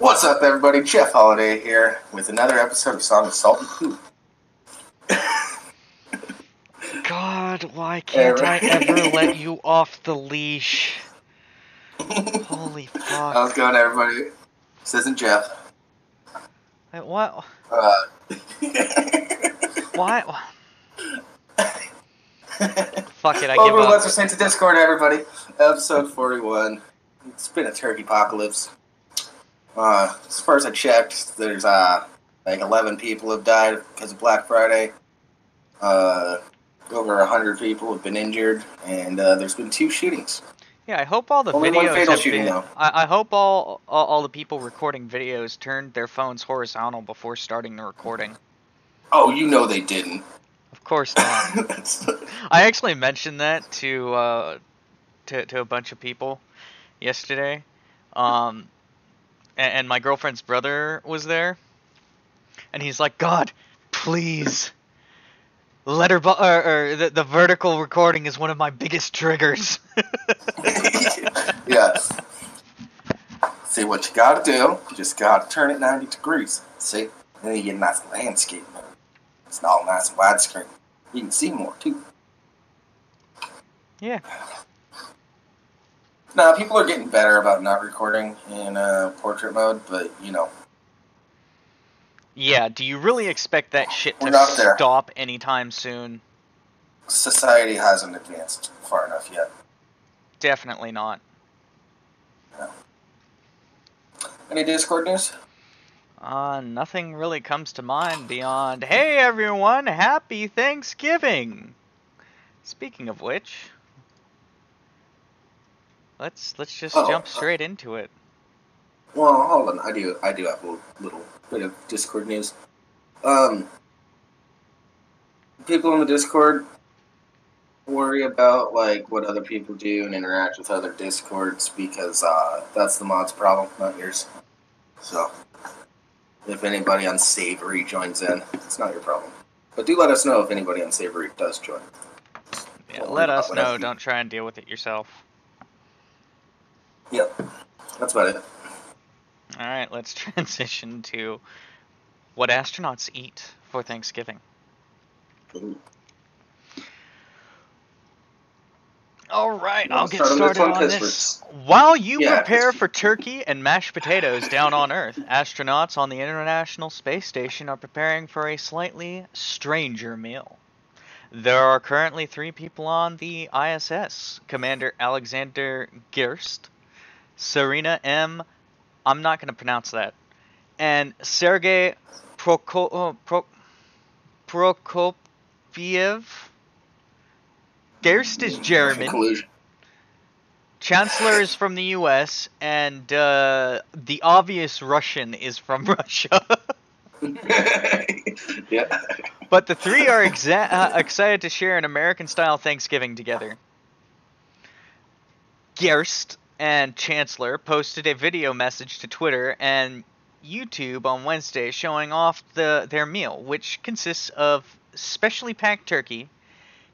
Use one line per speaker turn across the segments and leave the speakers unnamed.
What's up, everybody? Jeff Holiday here with another episode of Song of Salt and Food.
God, why can't I ever let you off the leash? Holy fuck.
How's it going, everybody? This isn't Jeff.
Wait, what? Why? Fuck it, I give up.
Let's just into Discord, everybody. Episode 41. It's been a Turkeypocalypse. As far as I checked, there's like 11 people have died because of Black Friday. Over 100 people have been injured, and there's been 2 shootings.
Yeah, I hope all the
Only
videos
one fatal
have
shooting,
been...
though.
I hope all the people recording videos turned their phones horizontal before starting the recording.
Oh, you know they didn't.
Of course not. I actually mentioned that to a bunch of people yesterday. And my girlfriend's brother was there, and he's like, "God, please, the vertical recording is one of my biggest triggers."
Yes. See, what you gotta do, you just gotta turn it 90 degrees. See? And then you get a nice landscape mode. It's all nice and widescreen. You can see more, too.
Yeah.
Now, people are getting better about not recording in portrait mode, but, you know.
Yeah, do you really expect that shit to stop anytime soon?
Society hasn't advanced far enough yet.
Definitely not.
No. Any Discord news?
Nothing really comes to mind beyond, hey everyone, happy Thanksgiving! Speaking of which, let's just jump straight into it.
Well, hold on, I do have a little bit of Discord news. People in the Discord worry about like what other people do and interact with other Discords because that's the mod's problem, not yours. So, if anybody unsavory joins in, it's not your problem. But do let us know if anybody unsavory does join.
Yeah, let us know. Don't try and deal with it yourself.
Yep, that's about it.
Alright, let's transition to what astronauts eat for Thanksgiving.
Ooh.
Alright, I'll get started on this. While you prepare for turkey and mashed potatoes down on Earth, astronauts on the International Space Station are preparing for a slightly stranger meal. There are currently 3 people on the ISS: Commander Alexander Gerst, Serena M., I'm not going to pronounce that, and Sergei Prokopiev. Gerst is German, Chancellor is from the US, and the obvious Russian is from Russia.
Yeah.
But the 3 are excited to share an American-style Thanksgiving together. Gerst and Chancellor posted a video message to Twitter and YouTube on Wednesday showing off their meal, which consists of specially packed turkey,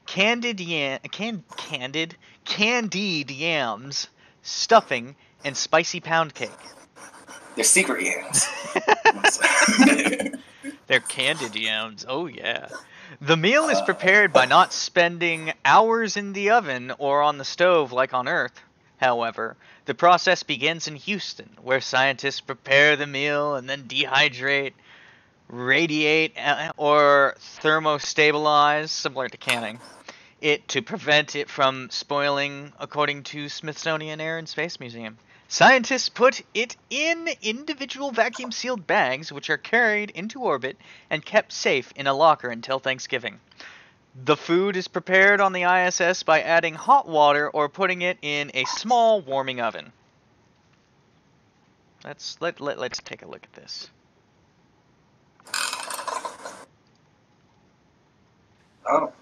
candied yams, stuffing, and spicy pound cake.
They're secret yams.
They're candied yams, oh yeah. The meal is prepared by not spending hours in the oven or on the stove like on Earth. However, the process begins in Houston, where scientists prepare the meal and then dehydrate, radiate, or thermostabilize, similar to canning, it to prevent it from spoiling, according to Smithsonian Air and Space Museum. Scientists put it in individual vacuum-sealed bags, which are carried into orbit and kept safe in a locker until Thanksgiving. The food is prepared on the ISS by adding hot water or putting it in a small warming oven. Let's take a look at this.
Oh.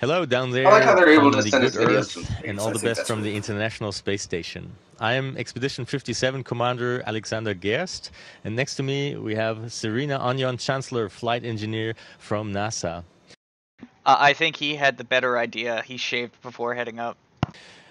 Hello down there
I like how they're able to
on the
send us
good
videos
Earth,
from
and all the best from the
really
International Space Station. I am Expedition 57 Commander Alexander Gerst, and next to me we have Serena Onion Chancellor, Flight Engineer from NASA.
I think he had the better idea. He shaved before heading up.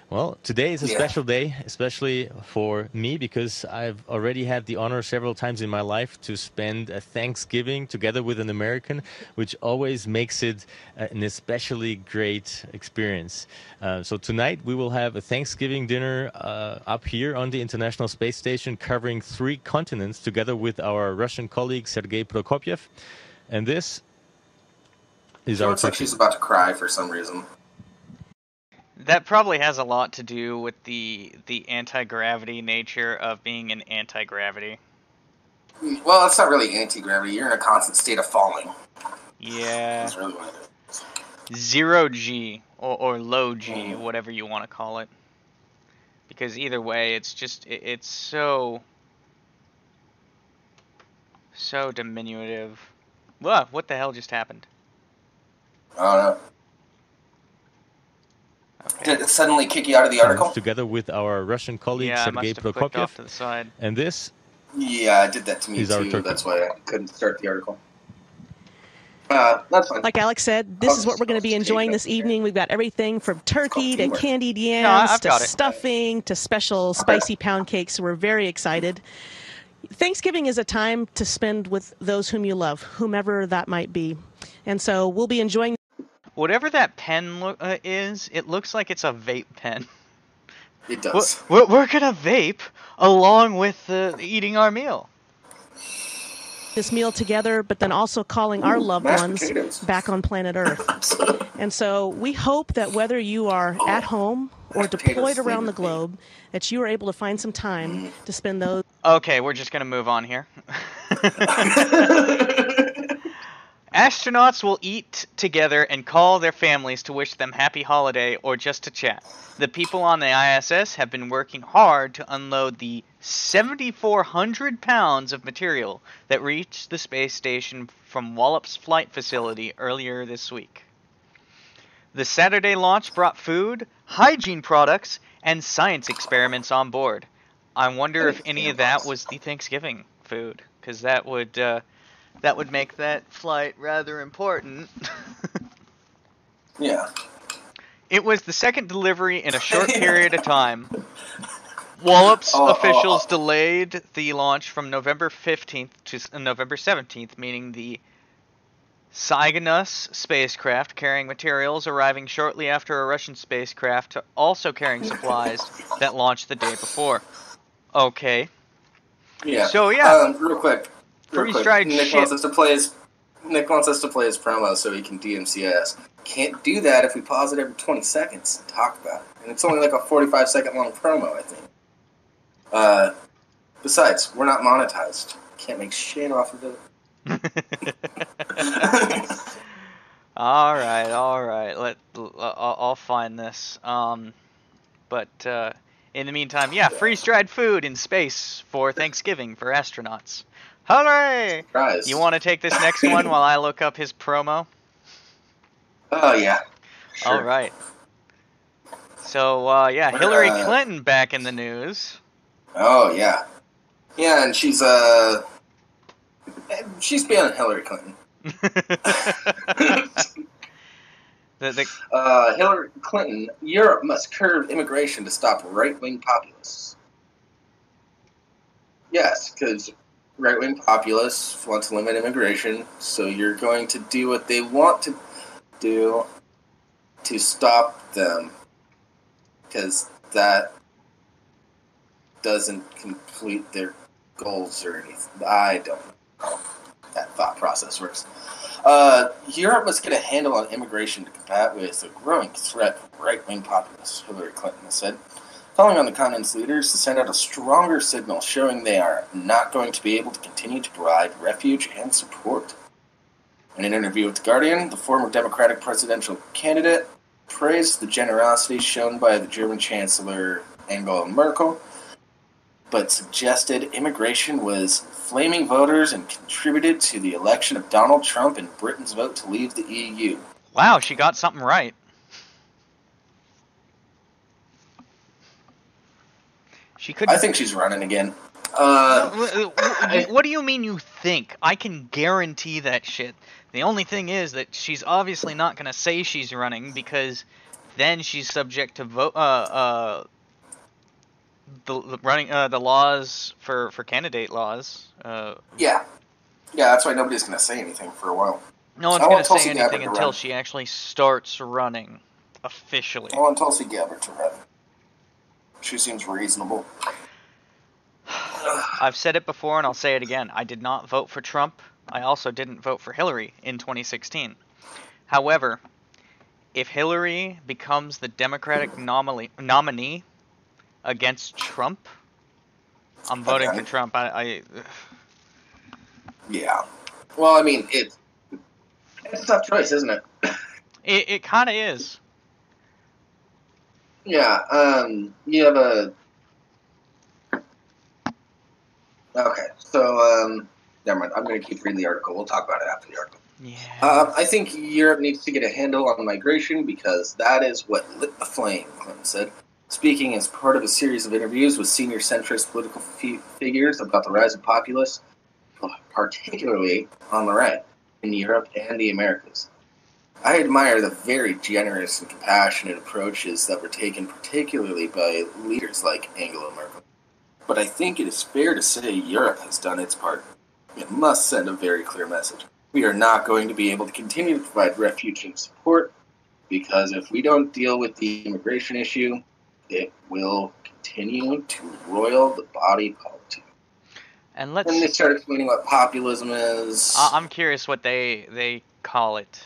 Well, today is a
Yeah.
special day, especially for me, because I've already had the honor several times in my life to spend a Thanksgiving together with an American, which always makes it an especially great experience. So tonight we will have a Thanksgiving dinner up here on the International Space Station, covering 3 continents, together with our Russian colleague Sergei Prokopyev. And this is
She
our
looks like
turkey.
she's about to cry for some reason.
That probably has a lot to do with the anti-gravity nature of being in anti-gravity.
Well, it's not really anti-gravity. You're in a constant state of falling.
Yeah.
That's really what it is.
0G or low G, whatever you want to call it. Because either way, it's just it's so diminutive. Whoa, what the hell just happened?
I don't know.
Okay.
Did it suddenly kick you out of the article?
Together with our Russian colleague
Yeah, I
Sergei
must have clicked off
Prokopyev.
to the side.
And this
Yeah, it did that to me
is our
too.
turkey.
That's why I couldn't start the article. That's fine.
Like Alex said, this is what we're going to be enjoying this evening. We've got everything from turkey to candied yams
I've
to
got it.
stuffing to special spicy pound cakes. So we're very excited. Thanksgiving is a time to spend with those whom you love, whomever that might be. And so we'll be enjoying.
Whatever that pen is, it looks like it's a vape pen.
It does.
We're gonna vape along with eating our meal.
This meal together, but then also calling our loved ones
potatoes.
back on planet Earth. And so we hope that whether you are at home or deployed around the globe, that you are able to find some time to spend those.
Okay, we're just gonna move on here. Astronauts will eat together and call their families to wish them happy holiday or just to chat. The people on the ISS have been working hard to unload the 7,400 pounds of material that reached the space station from Wallops Flight Facility earlier this week. The Saturday launch brought food, hygiene products, and science experiments on board. I wonder if any of that was the Thanksgiving food, because that would make that flight rather important.
Yeah.
It was the second delivery in a short period of time. Wallops officials delayed the launch from November 15th to November 17th, meaning the Cygnus spacecraft carrying materials arriving shortly after a Russian spacecraft also carrying supplies that launched the day before. Okay.
Yeah.
So yeah.
Real quick.
Freeze-dried
Nick
shit.
wants us to play his promo so he can DMC us. Can't do that if we pause it every 20 seconds and talk about it. And it's only like a 45-second long promo, I think. Besides, we're not monetized. Can't make shit off of it.
all right. I'll find this. But in the meantime, yeah, freeze-dried food in space for Thanksgiving for astronauts. Hooray!
Surprise.
You want to take this next one while I look up his promo?
Oh, yeah. Sure.
All right. So, yeah, Hillary Clinton back in the news.
Oh, yeah. Yeah, and she's being Hillary Clinton. Hillary Clinton, Europe must curb immigration to stop right-wing populists. Yes, because right-wing populists want to limit immigration, so you're going to do what they want to do to stop them, because that doesn't complete their goals or anything. I don't know how that thought process works. Europe must get a handle on immigration to combat with a growing threat from right-wing populists, Hillary Clinton said, calling on the continent's leaders to send out a stronger signal showing they are not going to be able to continue to provide refuge and support. In an interview with The Guardian, the former Democratic presidential candidate praised the generosity shown by the German Chancellor Angela Merkel, but suggested immigration was flaming voters and contributed to the election of Donald Trump and Britain's vote to leave the EU.
Wow, she got something right. She could.
I think she's running again.
What do you mean you think? I can guarantee that shit. The only thing is that she's obviously not going to say she's running because then she's subject to vote the running the laws for candidate laws.
Yeah, that's why nobody's gonna say anything for a while.
No one's
I
going
want
to say
Tulsi
anything
Gabbard to
until
run.
she actually starts running officially.
I want Tulsi Gabbard to run. She seems reasonable.
I've said it before and I'll say it again. I did not vote for Trump. I also didn't vote for Hillary in 2016. However, if Hillary becomes the Democratic nominee against Trump, I'm voting for Trump.
Yeah. Well, I mean, it's a tough choice, isn't it?
It kind of is.
Yeah. You have a. Okay. So, never mind. I'm going to keep reading the article. We'll talk about it after the article.
Yeah.
I think Europe needs to get a handle on migration because that is what lit the flame, Clinton said, speaking as part of a series of interviews with senior centrist political figures about the rise of populists, particularly on the right, in Europe and the Americas. I admire the very generous and compassionate approaches that were taken particularly by leaders like Angela Merkel. But I think it is fair to say Europe has done its part. It must send a very clear message. We are not going to be able to continue to provide refuge and support because if we don't deal with the immigration issue, it will continue to roil the body politic.
And
they start explaining what populism is.
I'm curious what they call it.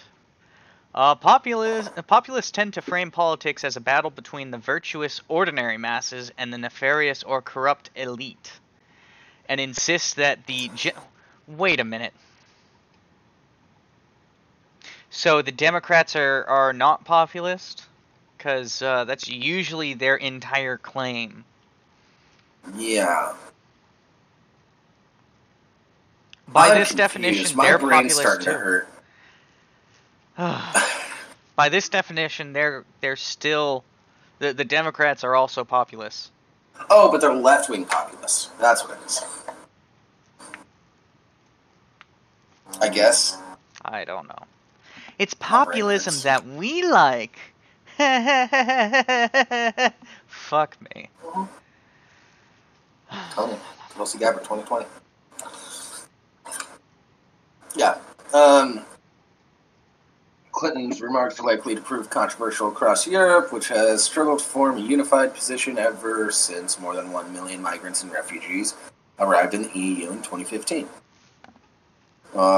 Populists tend to frame politics as a battle between the virtuous ordinary masses and the nefarious or corrupt elite, and insist that wait a minute. So the Democrats are not populist? Because that's usually their entire claim.
Yeah.
By this definition, they're populist too. By this definition, they're still the Democrats are also populists.
Oh, but they're left-wing populists. That's what it is. I guess.
I don't know. It's populism that we like. Fuck me.
Tony, Tulsi Gabbard, 2020. Yeah. Clinton's remarks are likely to prove controversial across Europe, which has struggled to form a unified position ever since more than 1 million migrants and refugees arrived in the EU in 2015.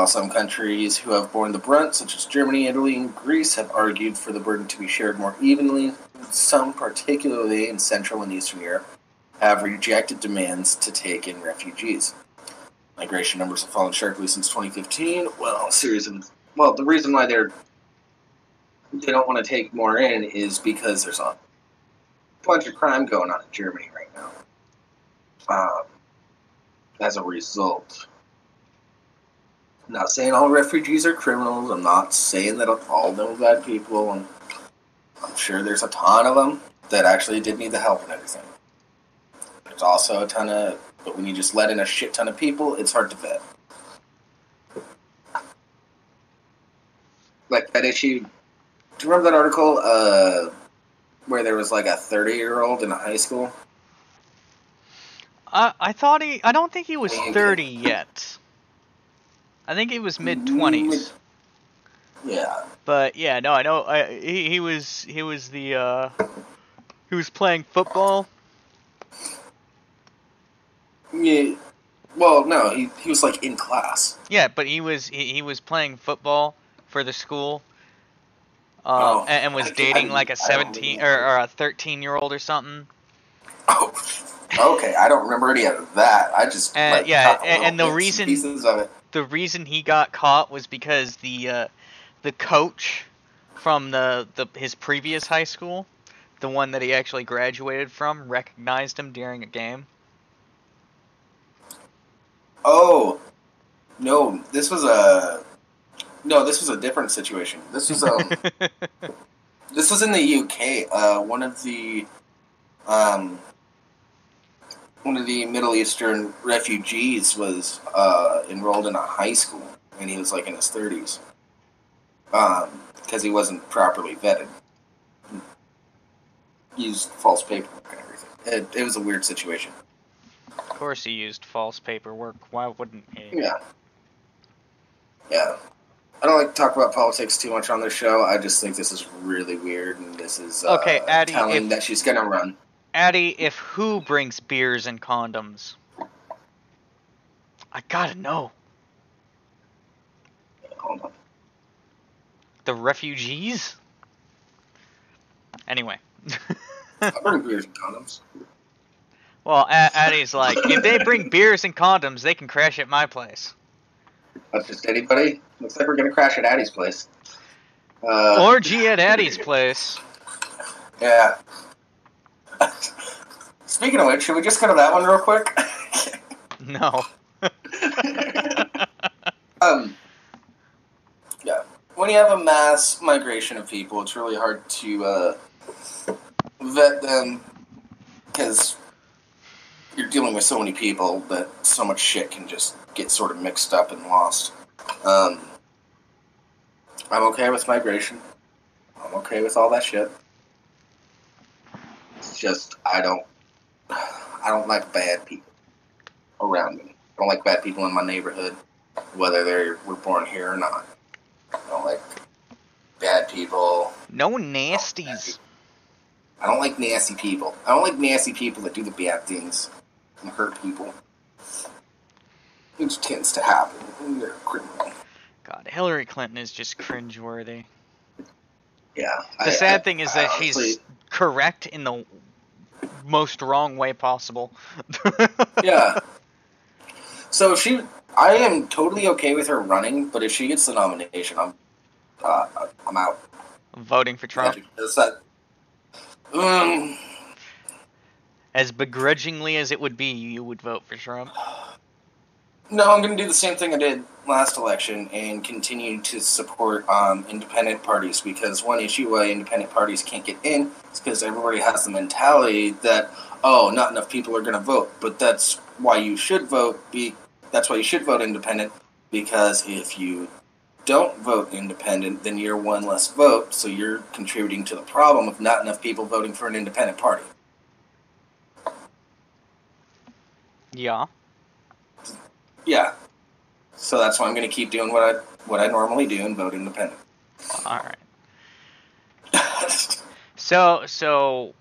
Some countries who have borne the brunt, such as Germany, Italy, and Greece, have argued for the burden to be shared more evenly. Some, particularly in Central and Eastern Europe, have rejected demands to take in refugees. Migration numbers have fallen sharply since 2015. The reason why they don't want to take more in is because there's a bunch of crime going on in Germany right now. As a result. I'm not saying all refugees are criminals. I'm not saying that all of them are bad people. And I'm sure there's a ton of them that actually did need the help and everything. There's also a ton of... But when you just let in a shit ton of people, it's hard to vet. Like that issue... Do you remember that article where there was like a 30-year-old in a high school?
I don't think he was 30 yet. I think he was mid-20s.
Yeah.
But yeah, no, I know. He was playing football.
Yeah. Well, no, he was like in class.
Yeah, but he was playing football for the school. And was dating like a 17 or a 13-year-old or something.
Oh, okay. I don't remember any of that. I just
and the reason
pieces of it.
The reason he got caught was because the coach from his previous high school, the one that he actually graduated from, recognized him during a game.
Oh, no! This was a different situation. This was this was in the UK. One of the Middle Eastern refugees was enrolled in a high school, and he was like in his 30s because he wasn't properly vetted. used false paperwork and everything. It was a weird situation.
Of course he used false paperwork. Why wouldn't he?
Yeah. Yeah. I don't like to talk about politics too much on this show. I just think this is really weird, and this is
Okay, Addie,
telling that she's going to run.
Addie, if who brings beers and condoms? I gotta know.
Hold on.
The refugees? Anyway.
I bring beers and condoms.
Well, Addie's like, if they bring beers and condoms, they can crash at my place.
That's just anybody. Looks like we're going to crash at Addie's place.
Orgy at Addie's place.
Yeah. Speaking of which, should we just go to that one real quick?
No.
Yeah. When you have a mass migration of people, it's really hard to vet them because you're dealing with so many people that so much shit can just get sort of mixed up and lost. I'm okay with migration. I'm okay with all that shit. It's just I don't like bad people around me. I don't like bad people in my neighborhood, whether they were born here or not. I don't like bad people.
No nasties.
I don't like nasty people. I don't like nasty people that do the bad things and hurt people. Which tends to happen when you're a criminal.
God, Hillary Clinton is just cringeworthy.
Yeah.
The sad thing is that she's correct in the most wrong way possible.
Yeah. So I am totally okay with her running, but if she gets the nomination, I'm out.
Voting for Trump? As begrudgingly as it would be, you would vote for Trump?
No, I'm going to do the same thing I did last election and continue to support independent parties, because one issue why independent parties can't get in is because everybody has the mentality that, oh, not enough people are going to vote. But that's why you should vote. That's why you should vote independent, because if you don't vote independent, then you're one less vote, so you're contributing to the problem of not enough people voting for an independent party.
Yeah.
Yeah. So that's why I'm going to keep doing what I normally do and vote independent.
All right. So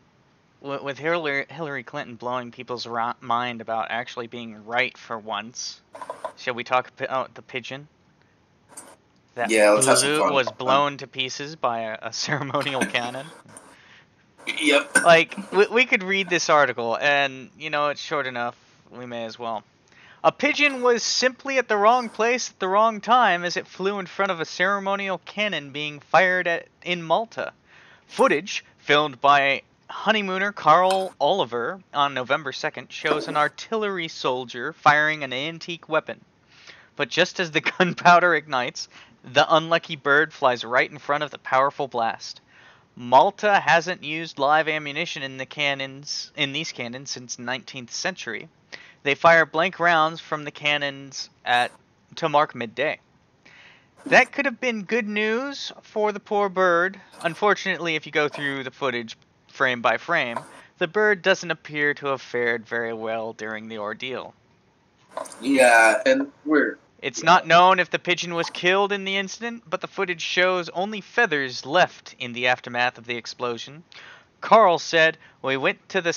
with Hillary Clinton blowing people's mind about actually being right for once, shall we talk about the pigeon? That
let's have some fun.
Was blown to pieces by a ceremonial cannon.
Yep.
Like, we could read this article, and, it's short enough, we may as well. A pigeon was simply at the wrong place at the wrong time as it flew in front of a ceremonial cannon being fired in Malta. Footage, filmed by honeymooner Carl Oliver on November 2nd, shows an artillery soldier firing an antique weapon. But just as the gunpowder ignites, the unlucky bird flies right in front of the powerful blast. Malta hasn't used live ammunition in these cannons since the 19th century. They fire blank rounds from the cannons to mark midday. That could have been good news for the poor bird. Unfortunately, if you go through the footage frame by frame, the bird doesn't appear to have fared very well during the ordeal.
Yeah, and
It's not known if the pigeon was killed in the incident, but the footage shows only feathers left in the aftermath of the explosion. Carl said, "We went to the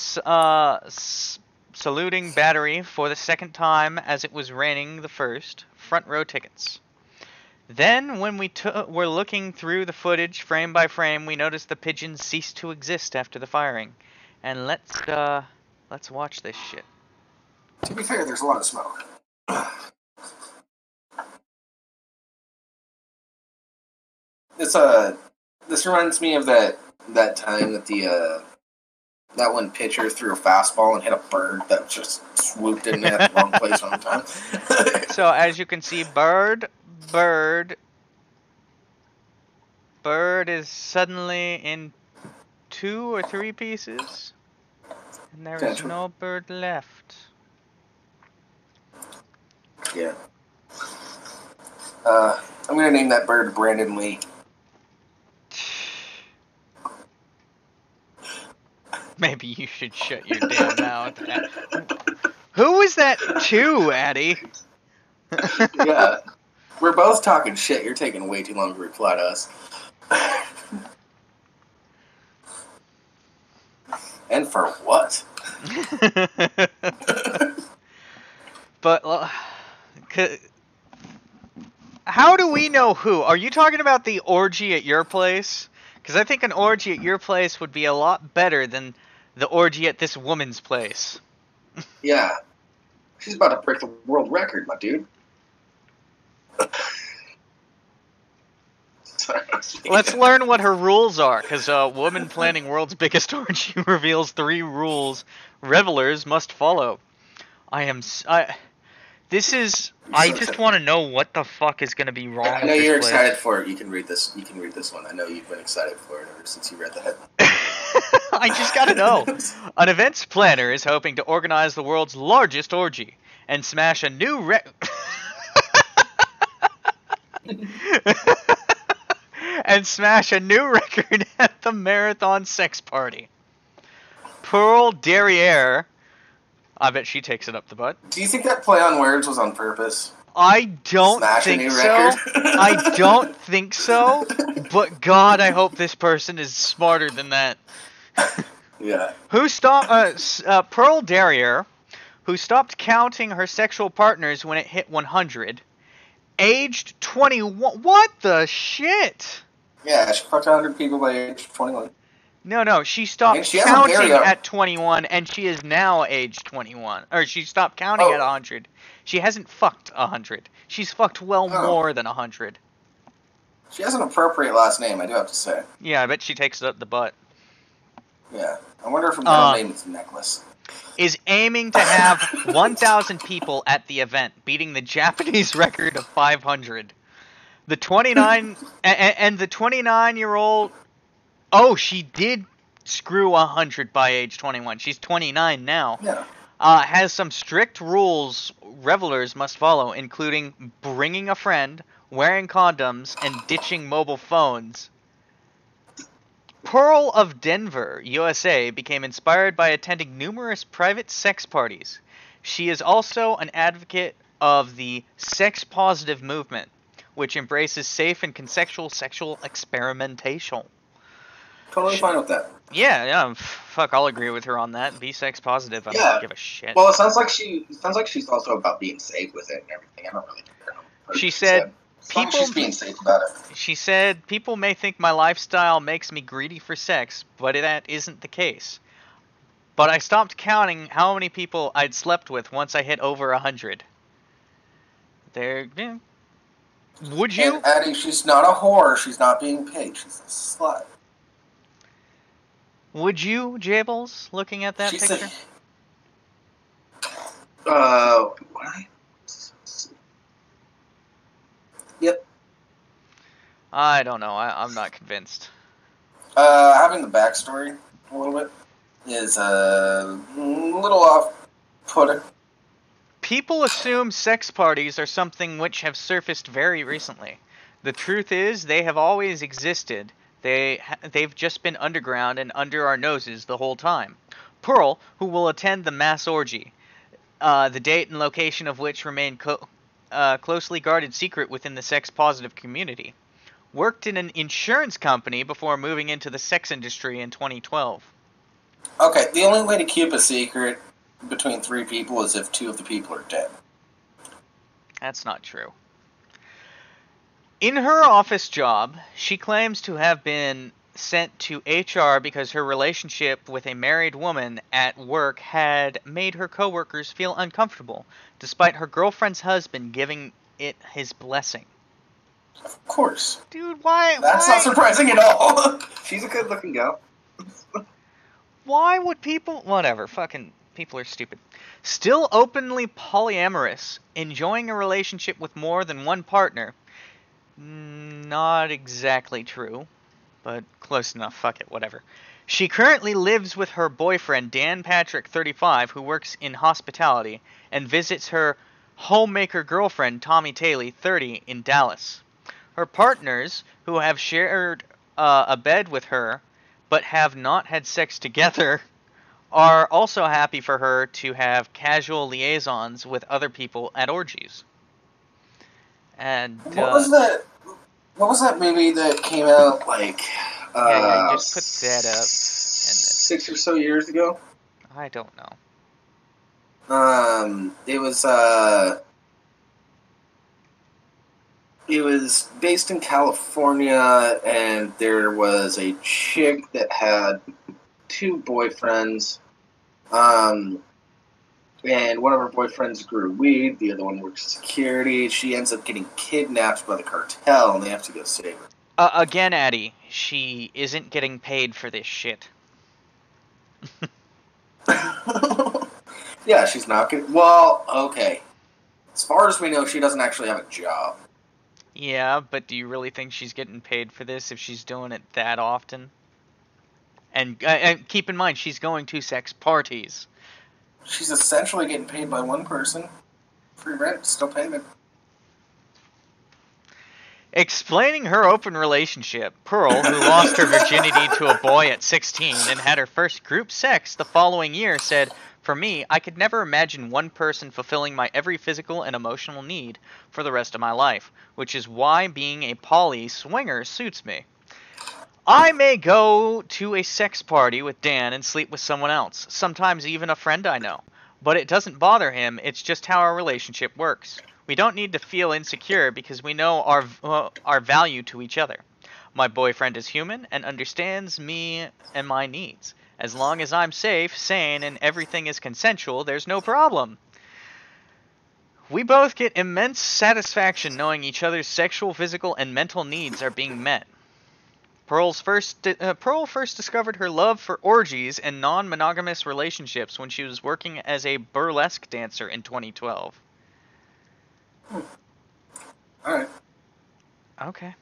saluting battery for the second time as it was raining the first. Front row tickets. Then, when we were looking through the footage frame by frame, we noticed the pigeon ceased to exist after the firing. And let's watch this shit."
To be fair, there's a lot of smoke. This reminds me of that time that that one pitcher threw a fastball and hit a bird that just swooped in at the wrong place on time.
So as you can see, bird is suddenly in 2 or 3 pieces, and there is no bird left.
Yeah. I'm gonna name that bird Brandon Lee.
Maybe you should shut your damn mouth. Who was that to, Addie?
Yeah. We're both talking shit. You're taking way too long to reply to us. And for what?
But how do we know who? Are you talking about the orgy at your place? Because I think an orgy at your place would be a lot better than the orgy at this woman's place.
Yeah. She's about to break the world record, my dude.
Let's learn what her rules are, because woman planning world's biggest orgy reveals 3 rules revelers must follow. I just want to know what the fuck is going to be wrong with this place.
I know you're excited for it. You can read this. You can read this one. I know you've been excited for it ever since you read the headline.
I just gotta know. An events planner is hoping to organize the world's largest orgy and smash a new record at the marathon sex party. Pearl Derriere, I bet she takes it up the butt.
Do you think that play on words was on purpose?
I don't think so. I don't think so. But God, I hope this person is smarter than that.
Yeah.
Pearl Derriere, who stopped counting her sexual partners when it hit 100, aged 21. What the shit?
Yeah, she fucked 100 people by age 21.
No, she stopped counting at 21, and she is now age 21. Or she stopped counting at 100. She hasn't fucked 100. She's fucked more than 100.
She has an appropriate last name, I do have to say.
Yeah, I bet she takes it up the butt.
Yeah. I wonder if her middle name is Necklace.
Is aiming to have 1,000 people at the event, beating the Japanese record of 500. The 29-year-old... Oh, she did screw 100 by age 21. She's 29 now.
Yeah.
Has some strict rules revelers must follow, including bringing a friend, wearing condoms, and ditching mobile phones. Pearl of Denver, USA, became inspired by attending numerous private sex parties. She is also an advocate of the sex-positive movement, which embraces safe and consensual sexual experimentation.
Totally fine with that.
Yeah, fuck, I'll agree with her on that. Be sex positive. I don't give a shit.
Well, it sounds like she's also about being safe with it and everything. I don't really care.
She said,
she's being safe about it.
She said, people may think my lifestyle makes me greedy for sex, but that isn't the case. But I stopped counting how many people I'd slept with once I hit over 100. Yeah. Would you?
And Addie, she's not a whore. She's not being paid. She's a slut.
Would you, Jables, looking at that picture?
What? Yep.
I don't know. I'm not convinced.
Having the backstory a little bit is a little off-putting.
People assume sex parties are something which have surfaced very recently. The truth is, they have always existed. They've just been underground and under our noses the whole time. Pearl, who will attend the mass orgy, the date and location of which remain closely guarded secret within the sex-positive community, worked in an insurance company before moving into the sex industry in 2012.
Okay, the only way to keep a secret between 3 people is if 2 of the people are dead.
That's not true. In her office job, she claims to have been sent to HR because her relationship with a married woman at work had made her coworkers feel uncomfortable, despite her girlfriend's husband giving it his blessing.
Of course.
Dude, why?
That's not surprising at all. She's a good-looking gal.
Why would people... Whatever, fucking people are stupid. Still openly polyamorous, enjoying a relationship with more than one partner. Not exactly true, but close enough. Fuck it, whatever. She currently lives with her boyfriend, Dan Patrick, 35, who works in hospitality, and visits her homemaker girlfriend, Tommy Taylor, 30, in Dallas. Her partners, who have shared a bed with her, but have not had sex together, are also happy for her to have casual liaisons with other people at orgies. And
What was that? What was that movie that came out like?
yeah, just put that up.
6 or so years ago.
I don't know.
It was based in California, and there was a chick that had 2 boyfriends. And one of her boyfriends grew weed, the other one works security. She ends up getting kidnapped by the cartel, and they have to go save her.
Again, Addie, she isn't getting paid for this shit.
Yeah, she's not getting... Well, okay. As far as we know, she doesn't actually have a job.
Yeah, but do you really think she's getting paid for this if she's doing it that often? And keep in mind, she's going to sex parties.
She's essentially getting paid by one person. Free rent, still payment.
Explaining her open relationship, Pearl, who lost her virginity to a boy at 16 and had her first group sex the following year, said, "For me, I could never imagine one person fulfilling my every physical and emotional need for the rest of my life, which is why being a poly swinger suits me. I may go to a sex party with Dan and sleep with someone else, sometimes even a friend I know. But it doesn't bother him, it's just how our relationship works. We don't need to feel insecure because we know our value to each other. My boyfriend is human and understands me and my needs. As long as I'm safe, sane, and everything is consensual, there's no problem. We both get immense satisfaction knowing each other's sexual, physical, and mental needs are being met." Pearl first discovered her love for orgies and non-monogamous relationships when she was working as a burlesque dancer in 2012.
Alright.
Okay.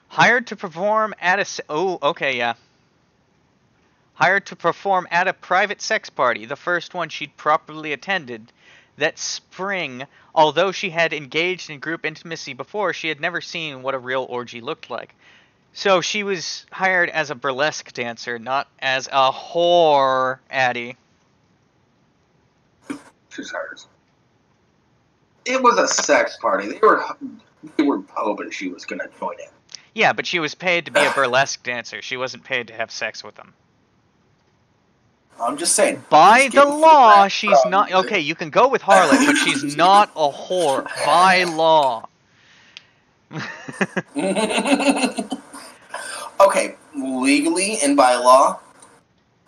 Hired to perform at a private sex party, the first one she'd properly attended that spring. Although she had engaged in group intimacy before, she had never seen what a real orgy looked like. So she was hired as a burlesque dancer, not as a whore, Addie.
She's hired. It was a sex party. They were hoping she was going to join in.
Yeah, but she was paid to be a burlesque dancer. She wasn't paid to have sex with them.
I'm just saying.
By the law, she's not... Okay, you can go with harlot, but she's not a whore. By law.
Okay, legally and by law,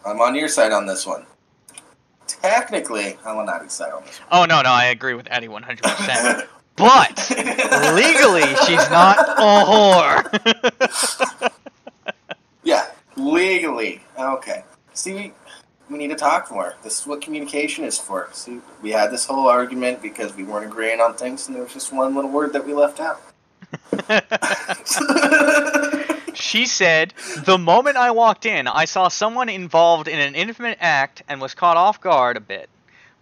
I'm on your side on this one. Technically, I'm on Addie's side on this one.
Oh, no, I agree with Addie 100%. But, legally, she's not a whore.
Yeah, legally. Okay. See, we need to talk more. This is what communication is for. See, we had this whole argument because we weren't agreeing on things, and there was just one little word that we left out.
She said, "The moment I walked in, I saw someone involved in an intimate act and was caught off guard a bit.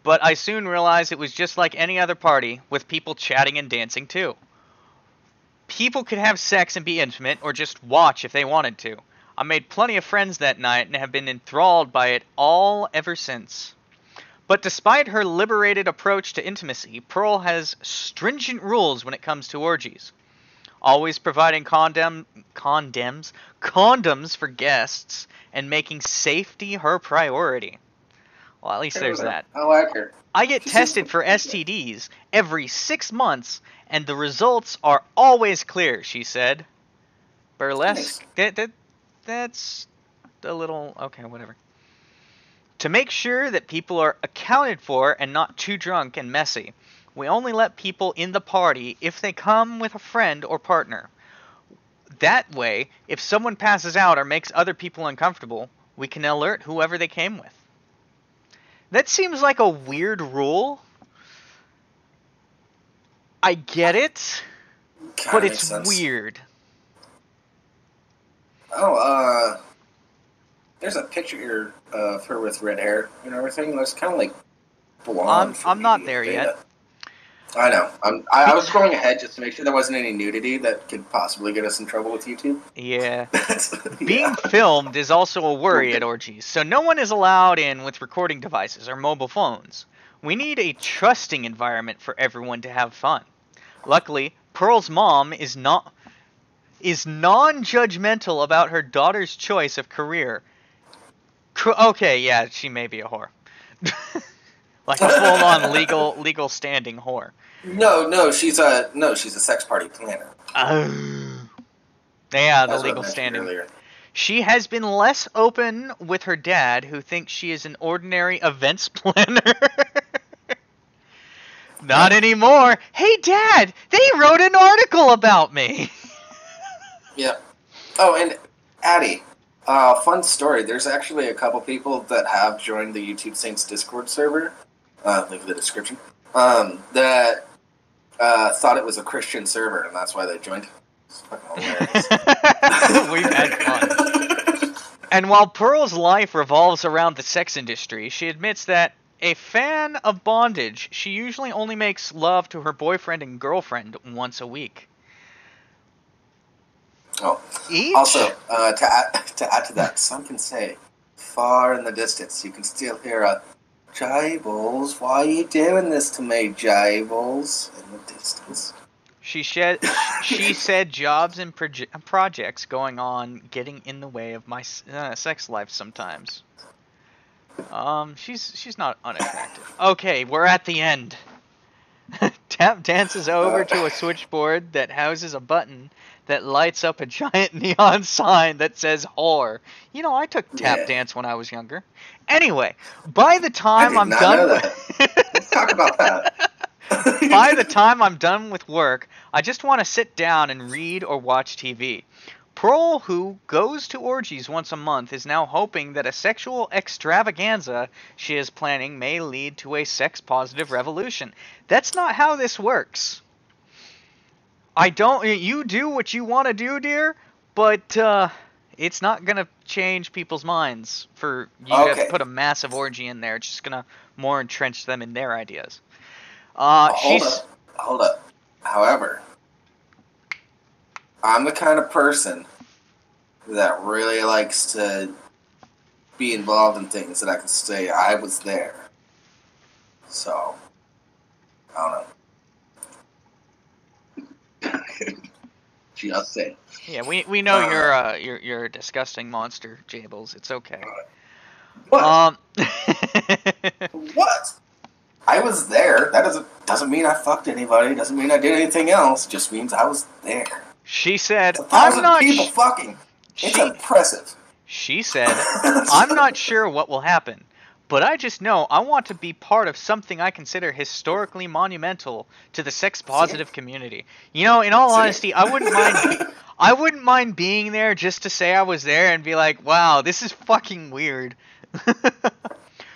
But I soon realized it was just like any other party, with people chatting and dancing too. People could have sex and be intimate, or just watch if they wanted to. I made plenty of friends that night and have been enthralled by it all ever since." But despite her liberated approach to intimacy, Pearl has stringent rules when it comes to orgies. Always providing condoms for guests, and making safety her priority. Well, at least there's that.
I like her.
I get tested for STDs every 6 months, and the results are always clear, she said. Burlesque? That's a little... Okay, whatever. To make sure that people are accounted for and not too drunk and messy, we only let people in the party if they come with a friend or partner. That way, if someone passes out or makes other people uncomfortable, we can alert whoever they came with. That seems like a weird rule. I get it, but it's weird.
Oh, there's a picture here of her with red hair and everything. Looks kind of like blonde.
I'm not there yet.
I know. I was scrolling ahead just to make sure there wasn't any nudity that could possibly get us in trouble with YouTube.
Yeah.
Yeah.
Being filmed is also a worry at orgies, so no one is allowed in with recording devices or mobile phones. We need a trusting environment for everyone to have fun. Luckily, Pearl's mom is non-judgmental about her daughter's choice of career. Okay, yeah, she may be a whore. Like a full-on legal standing whore.
No, she's a sex party planner.
Yeah, the
As I
legal
mentioned
standing.
earlier.
She has been less open with her dad, who thinks she is an ordinary events planner. Not anymore. Hey, Dad, they wrote an article about me.
Yeah. Oh, and Addie, fun story. There's actually a couple people that have joined the YouTube Saints Discord server. Link in the description. That thought it was a Christian server, and that's why they joined. It's fucking hilarious.
We've had fun. And while Pearl's life revolves around the sex industry, she admits that, a fan of bondage, she usually only makes love to her boyfriend and girlfriend once a week.
Oh.
Each?
Also, to add to that, some can say, far in the distance, you can still hear a Jibles, why are you doing this to me, Jibles? In the distance. She
said jobs and projects going on getting in the way of my sex life sometimes. She's not unattractive. Okay, we're at the end. Tap dances over to a switchboard that houses a button that lights up a giant neon sign that says whore. You know, I took tap dance when I was younger. Anyway, by the time I'm done
Let's talk about that.
By the time I'm done with work, I just want to sit down and read or watch TV. Pearl, who goes to orgies once a month, is now hoping that a sexual extravaganza she is planning may lead to a sex-positive revolution. That's not how this works. You do what you want to do, dear, but it's not going to change people's minds for you to put a massive orgy in there. It's just going to more entrench them in their ideas.
Hold up. However, I'm the kind of person that really likes to be involved in things that I can say I was there. So, I don't know. Just say.
Yeah, we know you're a disgusting monster, Jables. It's okay.
What? What? I was there. That doesn't mean I fucked anybody. Doesn't mean I did anything else. Just means I was there.
She said,
"I'm not people fucking." It's impressive.
She said, "I'm not sure what will happen, but I just know I want to be part of something I consider historically monumental to the sex-positive community." You know, in all honesty, I wouldn't mind being there just to say I was there and be like, "Wow, this is fucking weird."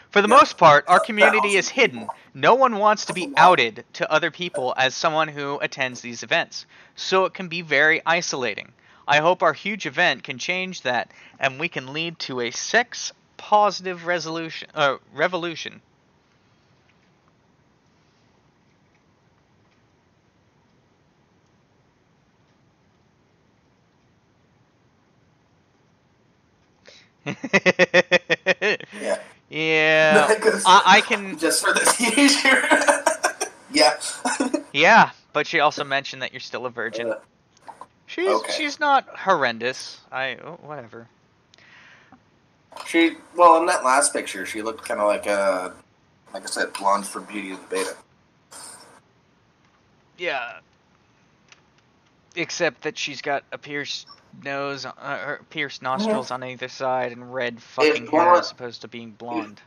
For the most part, our community is hidden. No one wants to be outed to other people as someone who attends these events, so it can be very isolating. I hope our huge event can change that, and we can lead to a sex-positive revolution.
Yeah.
Yeah. I can
just for this year. Yeah.
Yeah, but she also mentioned that you're still a virgin. She's not horrendous. Whatever.
In that last picture, she looked kind of like I said, blonde for Beauty and the Beta.
Yeah. Except that she's got a pierced nose, pierced nostrils on either side, and red fucking hair as opposed to being blonde.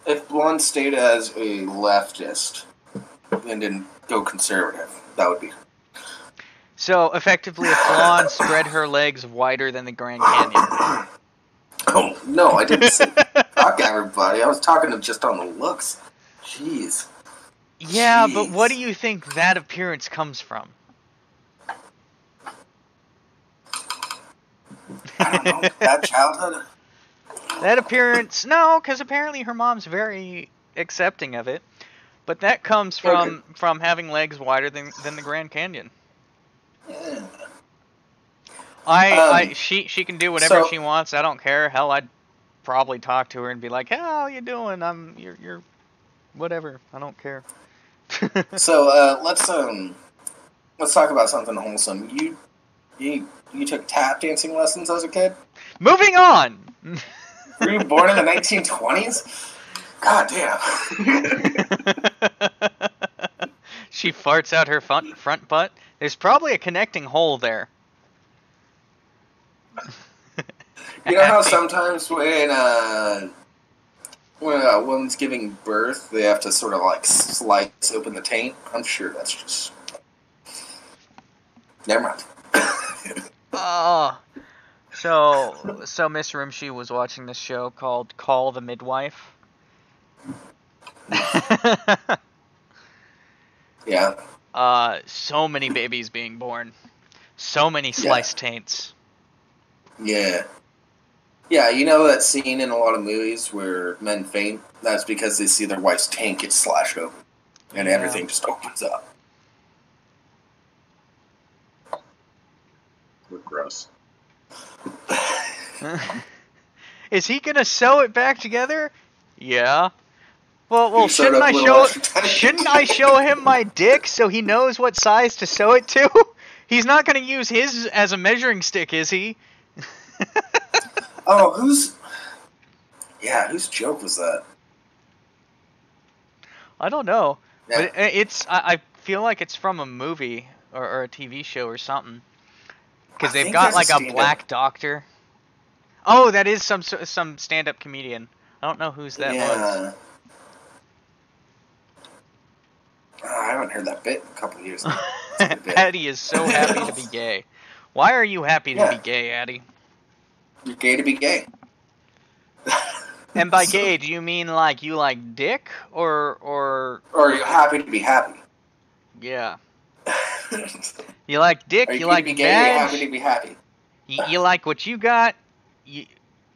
If blonde stayed as a leftist and didn't go conservative, that would be.
So, effectively, if blonde spread her legs wider than the Grand Canyon.
Oh, no, I didn't say fuck everybody. I was talking just on the looks. Jeez.
Yeah, but what do you think that appearance comes from?
I don't know. Bad childhood?
That appearance... No, because apparently her mom's very accepting of it. But that comes
Okay.
from having legs wider than the Grand Canyon.
Yeah.
She can do whatever
So
she wants. I don't care. Hell, I'd probably talk to her and be like, "Hey, how you doing? You're whatever. I don't care."
let's talk about something wholesome. You took tap dancing lessons as a kid?
Moving on.
Were you born in the 1920s? God damn.
She farts out her front butt. There's probably a connecting hole there.
You know how sometimes when a woman's giving birth, they have to sort of like slice open the taint? I'm sure that's just... Never mind.
Oh. So Miss Rimshee was watching this show called Call the Midwife.
Yeah.
So many babies being born. So many sliced taints.
Yeah. Yeah, you know that scene in a lot of movies where men faint? That's because they see their wife's taint get slashed open. And everything just opens up. We're gross.
Is he gonna sew it back together? Yeah. Well,
You sewed up a little extra tight.
shouldn't I show him my dick so he knows what size to sew it to? He's not gonna use his as a measuring stick, is he?
Oh, whose joke was that?
I don't know.
Yeah.
But I feel like it's from a movie or a TV show or something. Because
I
they've
think
got
there's
like a
stand-up.
black doctor. Oh, that is some stand-up comedian. I don't know whose that was.
I haven't heard that bit in a couple of years now.
Addie is so happy to be gay. Why are you happy to be gay, Addie?
You're gay to be gay.
And by gay, do you mean like you like dick or
Or are you happy to be happy?
Yeah. You like dick,
Are you
you
gay
like
to be gay, or are you
badge,
happy to be happy?
you like what you got.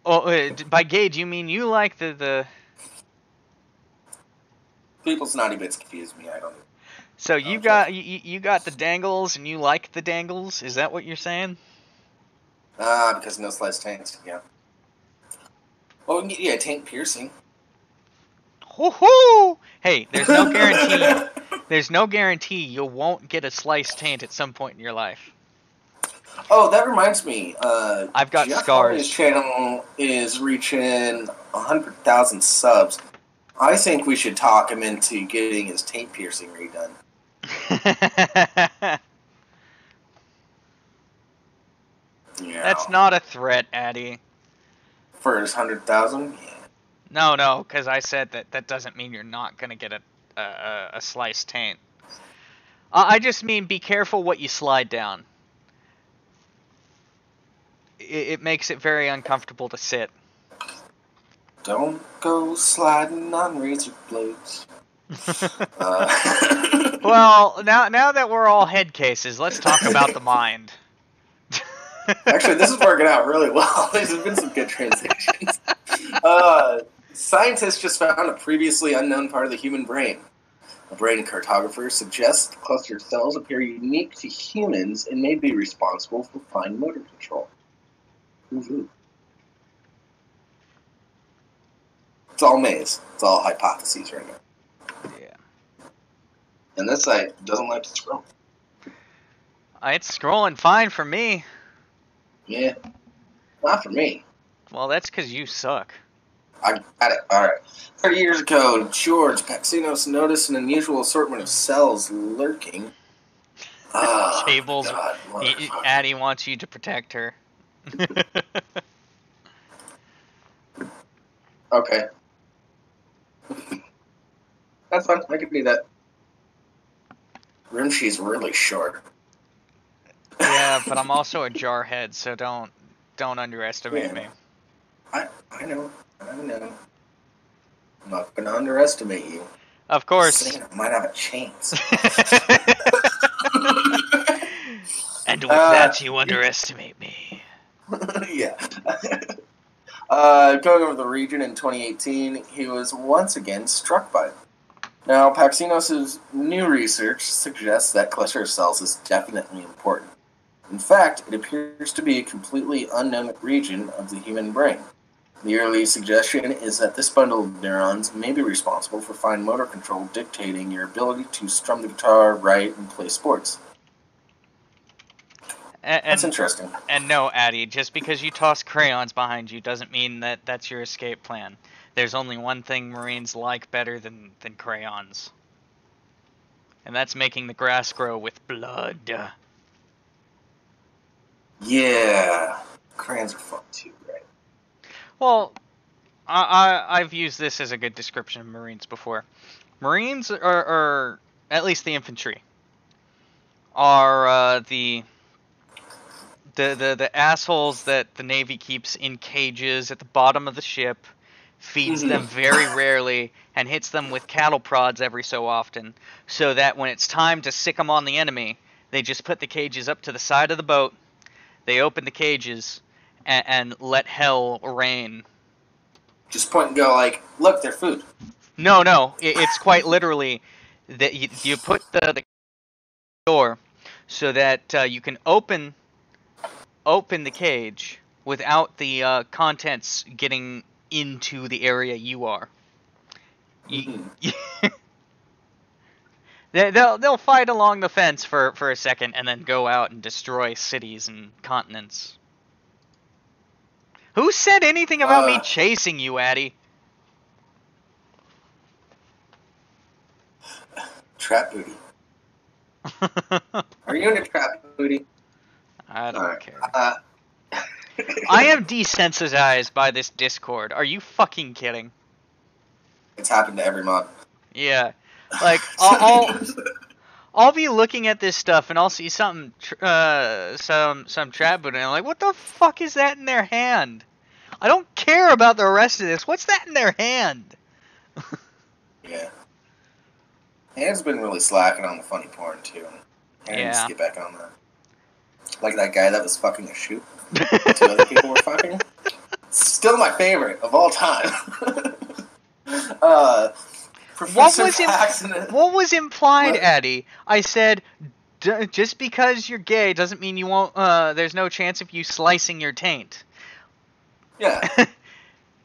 By gay, do you mean you like the...
People's naughty bits confuse me, I don't know.
So you got you got the dangles and you like the dangles? Is that what you're saying?
Because no sliced taints, yeah. Well, we can get you a taint piercing.
Hoo-hoo! Hey, there's no guarantee. There's no guarantee you won't get a sliced taint at some point in your life.
Oh, that reminds me.
I've got
Jeff
scars.
Hardy's channel is reaching 100,000 subs. I think we should talk him into getting his taint piercing redone. Yeah.
That's not a threat, Addie.
For his 100,000? Yeah.
No, because I said that doesn't mean you're not gonna get a sliced taint. I just mean be careful what you slide down. It makes it very uncomfortable to sit.
Don't go sliding on razor blades.
Well, now that we're all head cases, let's talk about the mind.
Actually, this is working out really well. There's been some good transitions. Scientists just found a previously unknown part of the human brain. A brain cartographer suggests clustered cells appear unique to humans and may be responsible for fine motor control. Woo-hoo. It's all maze. It's all hypotheses right now.
Yeah.
And this site doesn't like to scroll.
It's scrolling fine for me.
Yeah. Not for me.
Well, that's because you suck.
I got it. Alright. 30 years ago, George Paxinos noticed an unusual assortment of cells lurking.
Cables.
God,
Addie wants you to protect her.
Okay. That's fine. I can do that. Rimshee's really short.
Yeah, but I'm also a jarhead, so don't underestimate me.
I know. I'm not gonna underestimate you.
Of course.
Saying I might have a chance.
And with that, you underestimate me.
Yeah. Going over the region in 2018, he was once again struck by it. Now, Paxinos' new research suggests that cluster of cells is definitely important. In fact, it appears to be a completely unknown region of the human brain. The early suggestion is that this bundle of neurons may be responsible for fine motor control, dictating your ability to strum the guitar, write, and play sports. That's interesting.
And no, Addy, just because you toss crayons behind you doesn't mean that that's your escape plan. There's only one thing Marines like better than crayons. And that's making the grass grow with blood.
Yeah. Crayons are fun too, right?
Well, I've used this as a good description of Marines before. Marines are at least the infantry, are the assholes that the Navy keeps in cages at the bottom of the ship, feeds them very rarely, and hits them with cattle prods every so often, so that when it's time to sick them on the enemy, they just put the cages up to the side of the boat, they open the cages, and let hell rain.
Just point and go like, look, they're food.
No, it's quite literally that you put the door so that you can open the cage without the contents getting into the area you are. They'll fight along the fence for a second and then go out and destroy cities and continents. Who said anything about me chasing you, Addy?
Trap booty. Are you into trap booty?
I don't care. I am desensitized by this Discord. Are you fucking kidding?
It's happened to every mod.
Yeah. Like, I'll be looking at this stuff and I'll see something, some trap booty, and I'm like, what the fuck is that in their hand? I don't care about the rest of this. What's that in their hand?
Yeah. Han's been really slacking on the funny porn, too. And
Yeah.
Just get back on that. Like that guy that was fucking a shoe. Two other people were fucking. Still my favorite of all time.
What was implied, Addy? I said, just because you're gay doesn't mean you won't. There's no chance of you slicing your taint.
Yeah.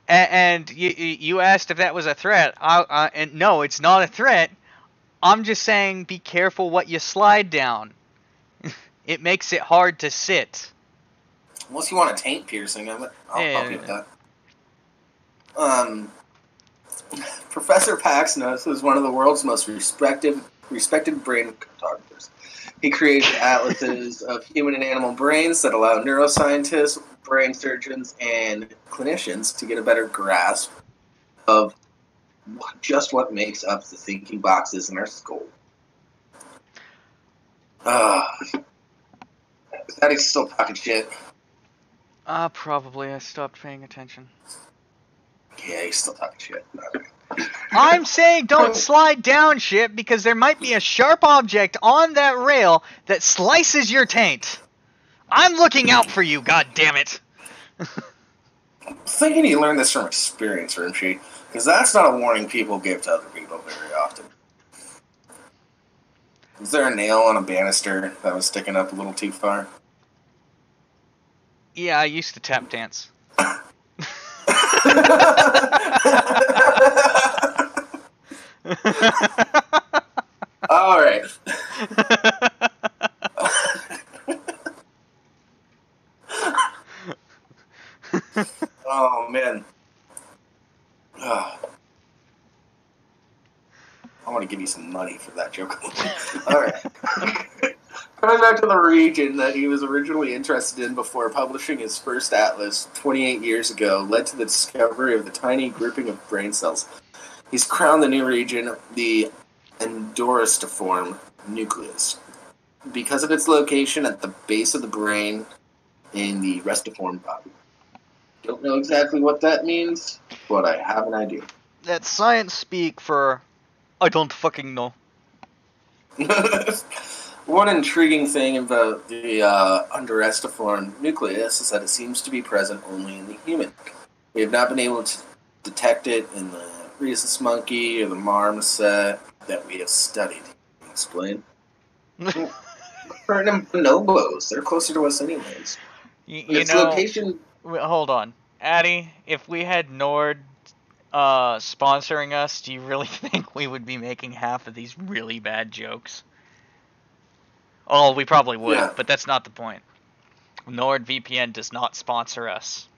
And you asked if that was a threat. And no, it's not a threat. I'm just saying, be careful what you slide down. It makes it hard to sit.
Unless you want a taint piercing, I'll help you with that. Professor Paxinos is one of the world's most respected brain cartographers. He created atlases of human and animal brains that allow neuroscientists, brain surgeons, and clinicians to get a better grasp of just what makes up the thinking boxes in our skull. That is still talking shit.
Probably. I stopped paying attention.
Yeah, he's still talking shit.
I'm saying don't slide down shit because there might be a sharp object on that rail that slices your taint. I'm looking out for you, goddammit.
I'm thinking you learned this from experience, Rimshee, because that's not a warning people give to other people very often. Was there a nail on a banister that was sticking up a little too far?
Yeah, I used to tap dance.
All right. Oh, man. I want to give you some money for that joke. All right. Coming back to the region that he was originally interested in before publishing his first atlas 28 years ago led to the discovery of the tiny grouping of brain cells. He's crowned the new region the endorestiform nucleus because of its location at the base of the brain in the restiform body. Don't know exactly what that means, but I have an idea.
That's science speak for I don't fucking know.
One intriguing thing about the underestiform nucleus is that it seems to be present only in the human. We have not been able to detect it in the rhesus monkey or the marmoset that we have studied. Explain. Bonobos. They're closer to us anyways.
You
Its
know,
location.
hold on. Addy, if we had Nord sponsoring us, do you really think we would be making half of these really bad jokes? Oh, we probably would,
Yeah.
but that's not the point. NordVPN does not sponsor us.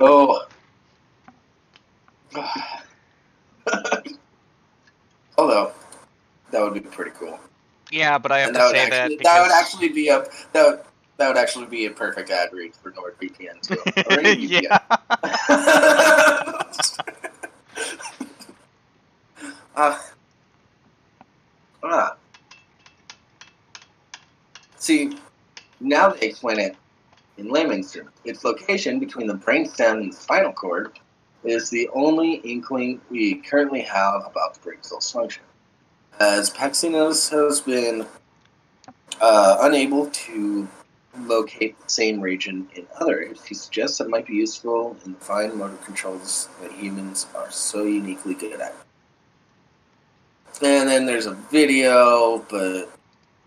Oh. Although, that would be pretty cool.
Yeah, but I have
And
to say that because...
that would actually be that would actually be a perfect ad read for NordVPN too. Or any VPN.
Yeah.
See, now they explain it in layman's terms. Its location between the brainstem and the spinal cord is the only inkling we currently have about the brain cell's function. As Paxinos has been unable to locate the same region in other areas, he suggests that it might be useful in the fine motor controls that humans are so uniquely good at. And then there's a video, but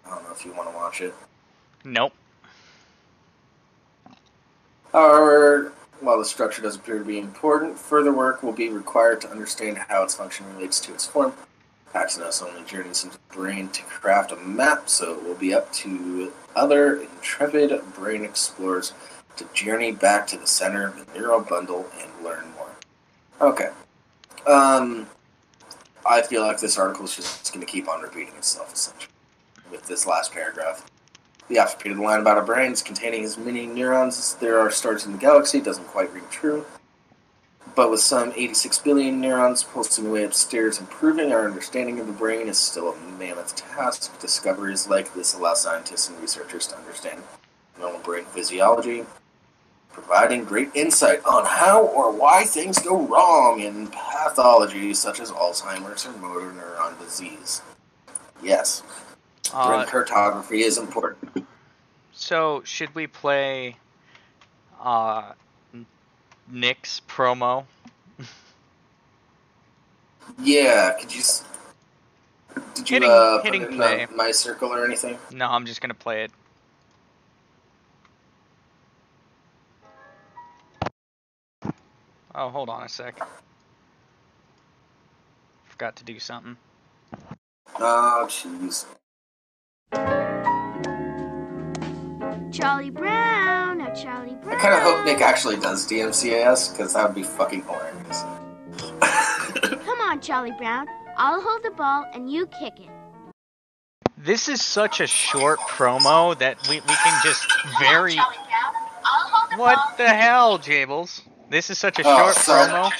I don't know if you want to watch it.
Nope.
However, while the structure does appear to be important, further work will be required to understand how its function relates to its form. Paxinos only journeys into the brain to craft a map, so it will be up to other intrepid brain explorers to journey back to the center of the neural bundle and learn more. Okay. I feel like this article is just going to keep on repeating itself, essentially, with this last paragraph. The oft-repeated line about our brains containing as many neurons as there are stars in the galaxy doesn't quite ring true. But with some 86 billion neurons pulsing away upstairs, improving our understanding of the brain is still a mammoth task. Discoveries like this allow scientists and researchers to understand normal brain physiology, providing great insight on how or why things go wrong in pathology such as Alzheimer's or motor neuron disease. Yes, brain cartography is important.
So, should we play Nick's promo?
Yeah, did you put it in my circle or anything?
No, I'm just gonna play it. Oh, hold on a sec. Forgot to do something.
Oh, jeez.
Charlie Brown, now Charlie Brown.
I kind of hope Nick actually does DMCAS, because that would be fucking hilarious.
Come on, Charlie Brown. I'll hold the ball and you kick it.
This is such a short promo that we can just very... What the hell, Jables? This is such a short promo.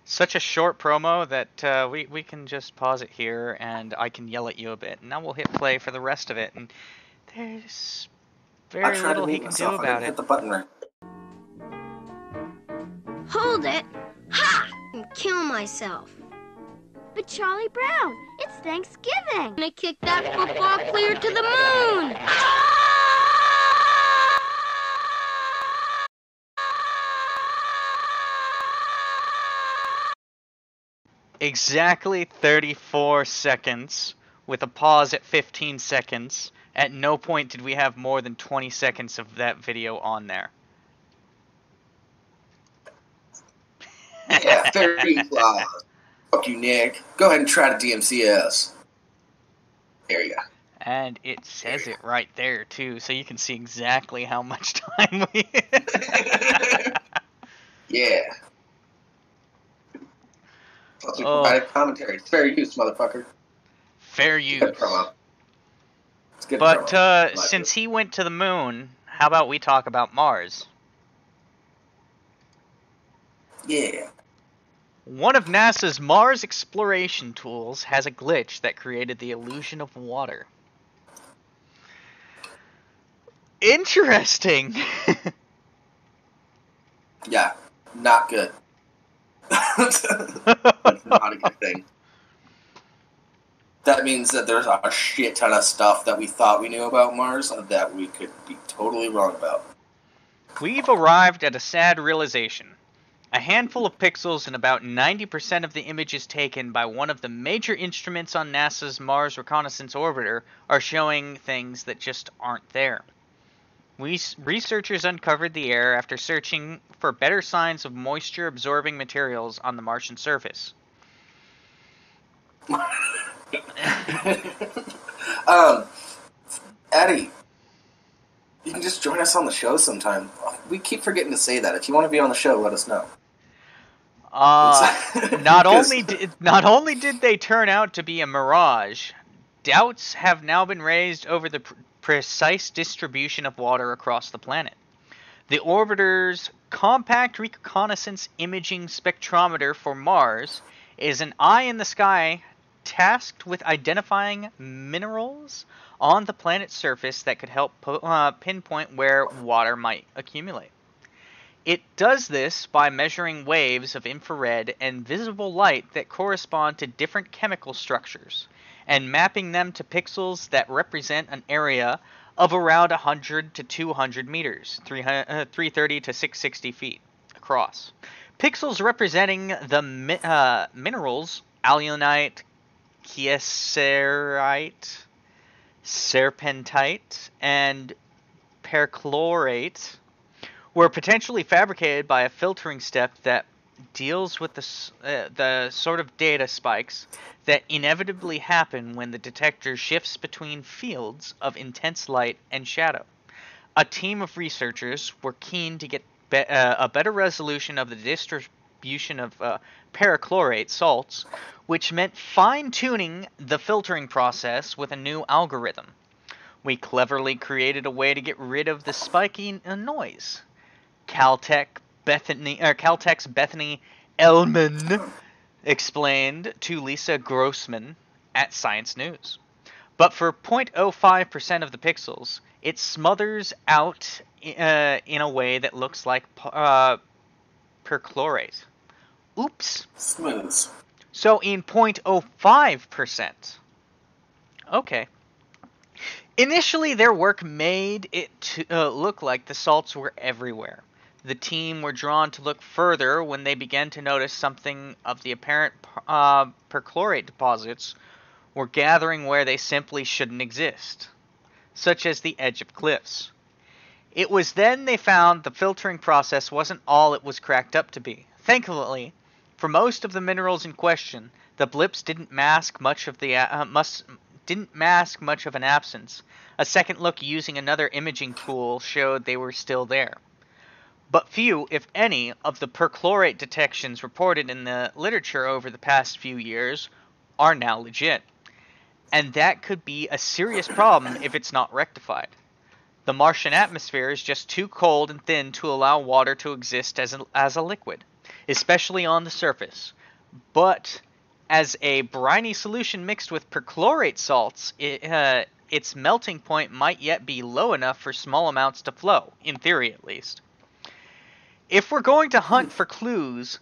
Such a short promo that we can just pause it here and I can yell at you a bit. And now we'll hit play for the rest of it. And there's very little he can do about it.
Hit the button right.
Hold it. Ha! And kill myself. But Charlie Brown, it's Thanksgiving. I'm gonna kick that football clear to the moon.
Exactly 34 seconds, with a pause at 15 seconds. At no point did we have more than 20 seconds of that video on there.
Yeah, very fuck you, Nick. Go ahead and try to DMCS. There you go.
And it says it right there, too, so you can see exactly how much time we...
Yeah. Also provided commentary. It's fair use, motherfucker.
Fair use.
Good promo. It's good
But
promo.
since he went to the moon, how about we talk about Mars?
Yeah.
One of NASA's Mars exploration tools has a glitch that created the illusion of water. Interesting.
Yeah, not good. That's not a good thing. That means that there's a shit ton of stuff that we thought we knew about Mars that we could be totally wrong about.
We've arrived at a sad realization. A handful of pixels in about 90% of the images taken by one of the major instruments on NASA's Mars Reconnaissance Orbiter are showing things that just aren't there. Researchers uncovered the error after searching for better signs of moisture-absorbing materials on the Martian surface.
Eddie, you can just join us on the show sometime. We keep forgetting to say that. If you want to be on the show, let us know.
Not only did they turn out to be a mirage, doubts have now been raised over the precise distribution of water across the planet. The orbiter's compact reconnaissance imaging spectrometer for Mars is an eye in the sky tasked with identifying minerals on the planet's surface that could help pinpoint where water might accumulate. It does this by measuring waves of infrared and visible light that correspond to different chemical structures, and mapping them to pixels that represent an area of around 100 to 200 meters, 330 to 660 feet across. Pixels representing the minerals alunite, kieserite, serpentite, and perchlorate were potentially fabricated by a filtering step that deals with the sort of data spikes that inevitably happen when the detector shifts between fields of intense light and shadow. A team of researchers were keen to get a better resolution of the distribution of perchlorate salts, which meant fine-tuning the filtering process with a new algorithm. We cleverly created a way to get rid of the spiky noise. Caltech's Bethany Ellman explained to Lisa Grossman at Science News. But for 0.05% of the pixels, it smothers out in a way that looks like perchlorate. Oops.
Smooth.
So in 0.05%. Okay. Initially, their work made it look like the salts were everywhere. The team were drawn to look further when they began to notice something of the apparent perchlorate deposits were gathering where they simply shouldn't exist, such as the edge of cliffs. It was then they found the filtering process wasn't all it was cracked up to be. Thankfully, for most of the minerals in question, the blips didn't mask much of an absence. A second look using another imaging tool showed they were still there. But few, if any, of the perchlorate detections reported in the literature over the past few years are now legit. And that could be a serious problem if it's not rectified. The Martian atmosphere is just too cold and thin to allow water to exist as a liquid, especially on the surface. But as a briny solution mixed with perchlorate salts, its melting point might yet be low enough for small amounts to flow, in theory at least. If we're going to hunt for clues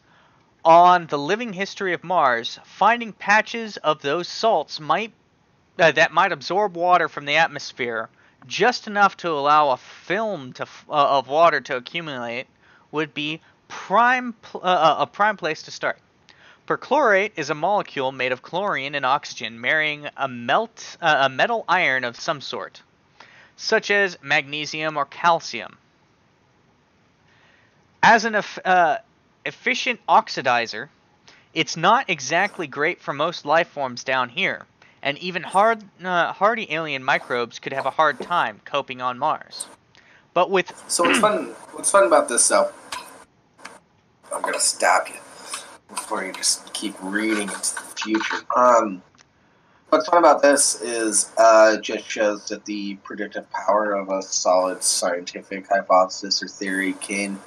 on the living history of Mars, finding patches of those salts that might absorb water from the atmosphere just enough to allow a film of water to accumulate would be a prime place to start. Perchlorate is a molecule made of chlorine and oxygen marrying a metal iron of some sort, such as magnesium or calcium. As an efficient oxidizer, it's not exactly great for most life forms down here, and even hardy alien microbes could have a hard time coping on Mars. But with
So what's fun about this, though, I'm going to stop you before you just keep reading into the future. What's fun about this is it just shows that the predictive power of a solid scientific hypothesis or theory can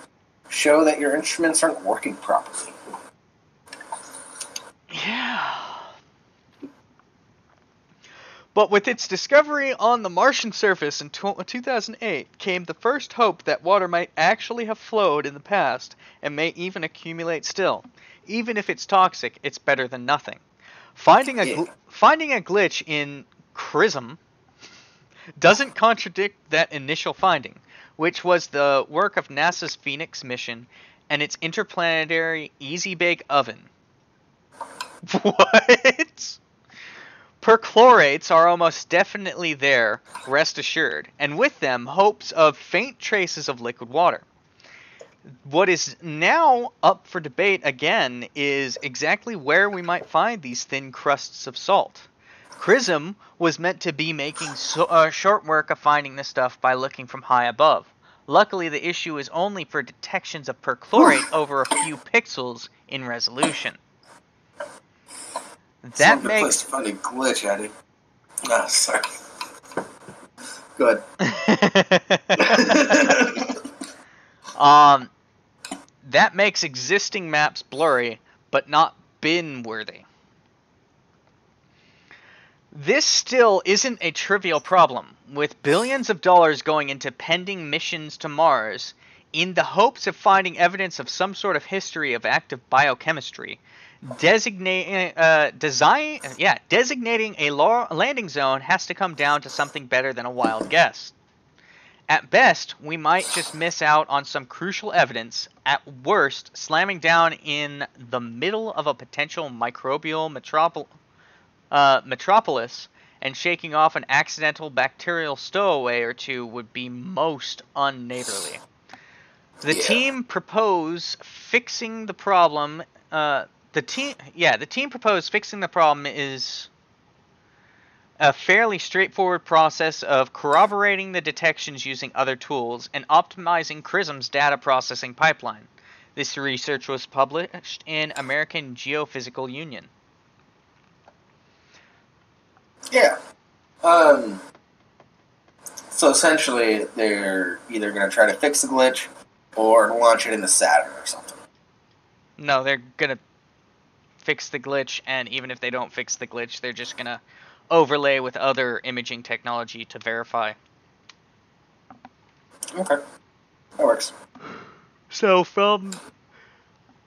show that your instruments aren't working properly.
Yeah. But with its discovery on the Martian surface in 2008 came the first hope that water might actually have flowed in the past and may even accumulate still. Even if it's toxic, it's better than nothing. Finding a glitch in CRISM doesn't contradict that initial finding. which was the work of NASA's Phoenix mission and its interplanetary Easy Bake Oven. What? Perchlorates are almost definitely there, rest assured, and with them, hopes of faint traces of liquid water. What is now up for debate again is exactly where we might find these thin crusts of salt. Chrism was meant to be making short work of finding this stuff by looking from high above. Luckily, the issue is only for detections of perchlorate over a few pixels in resolution. That
makes... place to find a glitch, Eddie. Ah, sorry. Good.
That makes existing maps blurry, but not bin-worthy. This still isn't a trivial problem, with billions of dollars going into pending missions to Mars in the hopes of finding evidence of some sort of history of active biochemistry. Designating a landing zone has to come down to something better than a wild guess. At best, we might just miss out on some crucial evidence. At worst, slamming down in the middle of a potential microbial metropolis and shaking off an accidental bacterial stowaway or two would be most unneighborly. The team proposed fixing the problem. The team proposed fixing the problem is a fairly straightforward process of corroborating the detections using other tools and optimizing Chrism's data processing pipeline. This research was published in American Geophysical Union.
Yeah. So essentially, they're either going to try to fix the glitch or launch it into Saturn or something.
No, they're going to fix the glitch, and even if they don't fix the glitch, they're just going to overlay with other imaging technology to verify.
Okay. That works.
So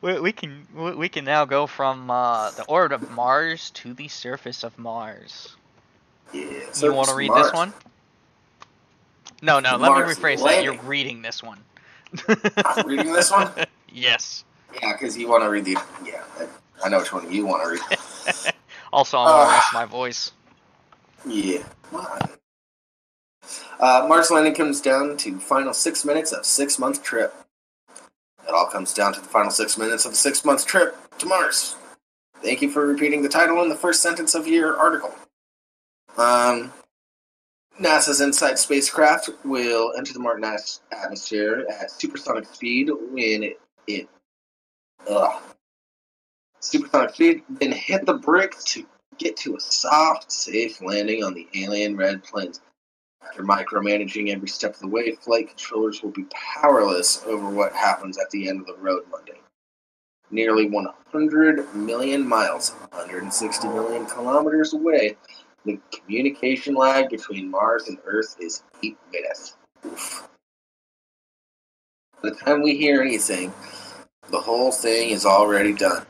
we can now go from the orbit of Mars to the surface of Mars.
Yeah.
You want to read this one? No, let me rephrase that. You're reading this one.
I'm reading this one?
Yes.
Yeah, because you want to read the... Yeah, I know which one you want to read.
Also, I want to rest my voice.
Yeah. Mars landing comes down to final 6 minutes of 6-month trip. It all comes down to the final 6 minutes of the 6-month trip to Mars. Thank you for repeating the title in the first sentence of your article. NASA's InSight spacecraft will enter the Martian atmosphere at supersonic speed when supersonic speed, then hit the brakes to get to a soft, safe landing on the alien red plains. After micromanaging every step of the way, flight controllers will be powerless over what happens at the end of the road Monday. Nearly 100 million miles, 160 million kilometers away, the communication lag between Mars and Earth is 8 minutes. Oof. By the time we hear anything, the whole thing is already done,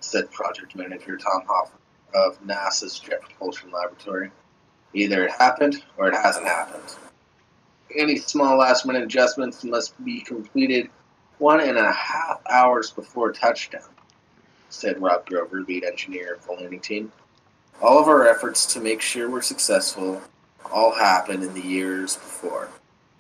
said Project Manager Tom Hoffman of NASA's Jet Propulsion Laboratory. Either it happened or it hasn't happened. Any small last-minute adjustments must be completed 1.5 hours before touchdown, said Rob Grover, lead engineer of the landing team. All of our efforts to make sure we're successful all happened in the years before,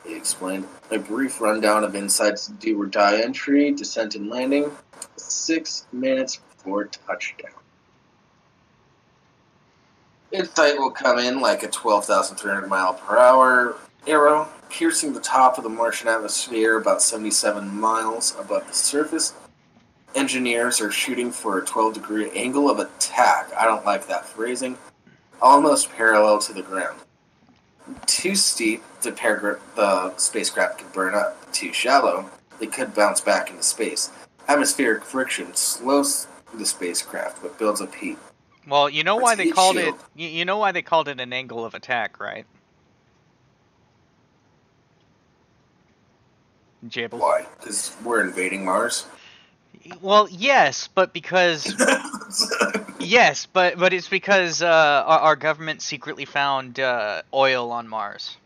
he explained. A brief rundown of InSight's do-or-die entry, descent and landing, 6 minutes before touchdown. InSight will come in like a 12,300 mile per hour arrow, piercing the top of the Martian atmosphere about 77 miles above the surface. Engineers are shooting for a 12-degree angle of attack. I don't like that phrasing. Almost parallel to the ground. Too steep, the spacecraft could burn up. Too shallow, it could bounce back into space. Atmospheric friction slows the spacecraft, but builds up heat.
Well, you know why they called it. You know why they called it an angle of attack, right? Jable.
Why? Because we're invading Mars.
Well, yes, but because yes, but it's because our government secretly found oil on Mars.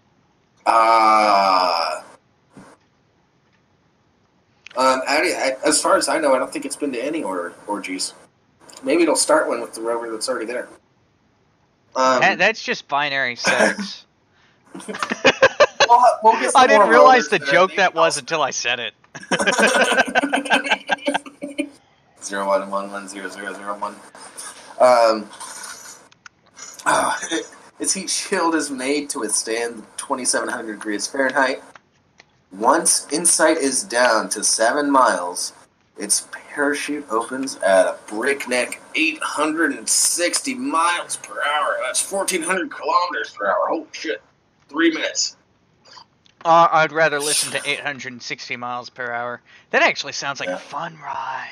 As far as I know, I don't think it's been to any orgies. Maybe it'll start one with the rover that's already there.
That's just binary sex.
We'll get some
I didn't
more
realize
rovers
the
there.
joke
They
that
can
was
also-
until I said it.
011100001. Its heat shield is made to withstand 2,700 degrees Fahrenheit. Once insight is down to 7 miles, its parachute opens at a breakneck 860 miles per hour. That's 1,400 kilometers per hour. Holy shit. 3 minutes.
I'd rather listen to 860 miles per hour. That actually sounds like
Yeah.
a fun ride.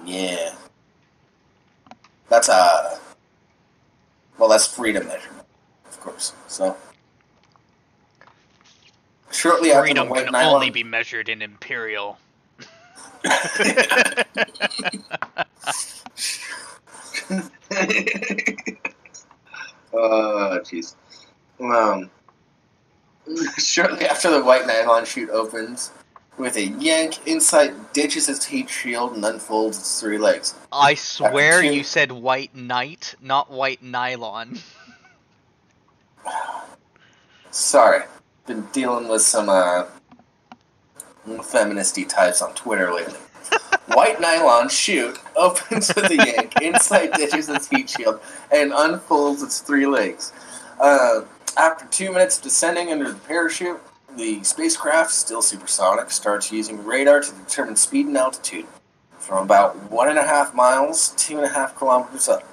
Yeah. That's that's freedom measurement, of course. So shortly after the
Freedom
white
can
nylon
only be measured in imperial.
Jeez. Shortly after the white nylon chute opens, with a yank, Insight ditches its heat shield and unfolds its 3 legs.
I swear
After two-
you said white knight, not white nylon.
Sorry, been dealing with some feministy types on Twitter lately. White nylon chute opens with a yank, Insight ditches its heat shield, and unfolds its 3 legs. After 2 minutes descending under the parachute, the spacecraft, still supersonic, starts using radar to determine speed and altitude from about 1.5 miles, 2.5 kilometers up.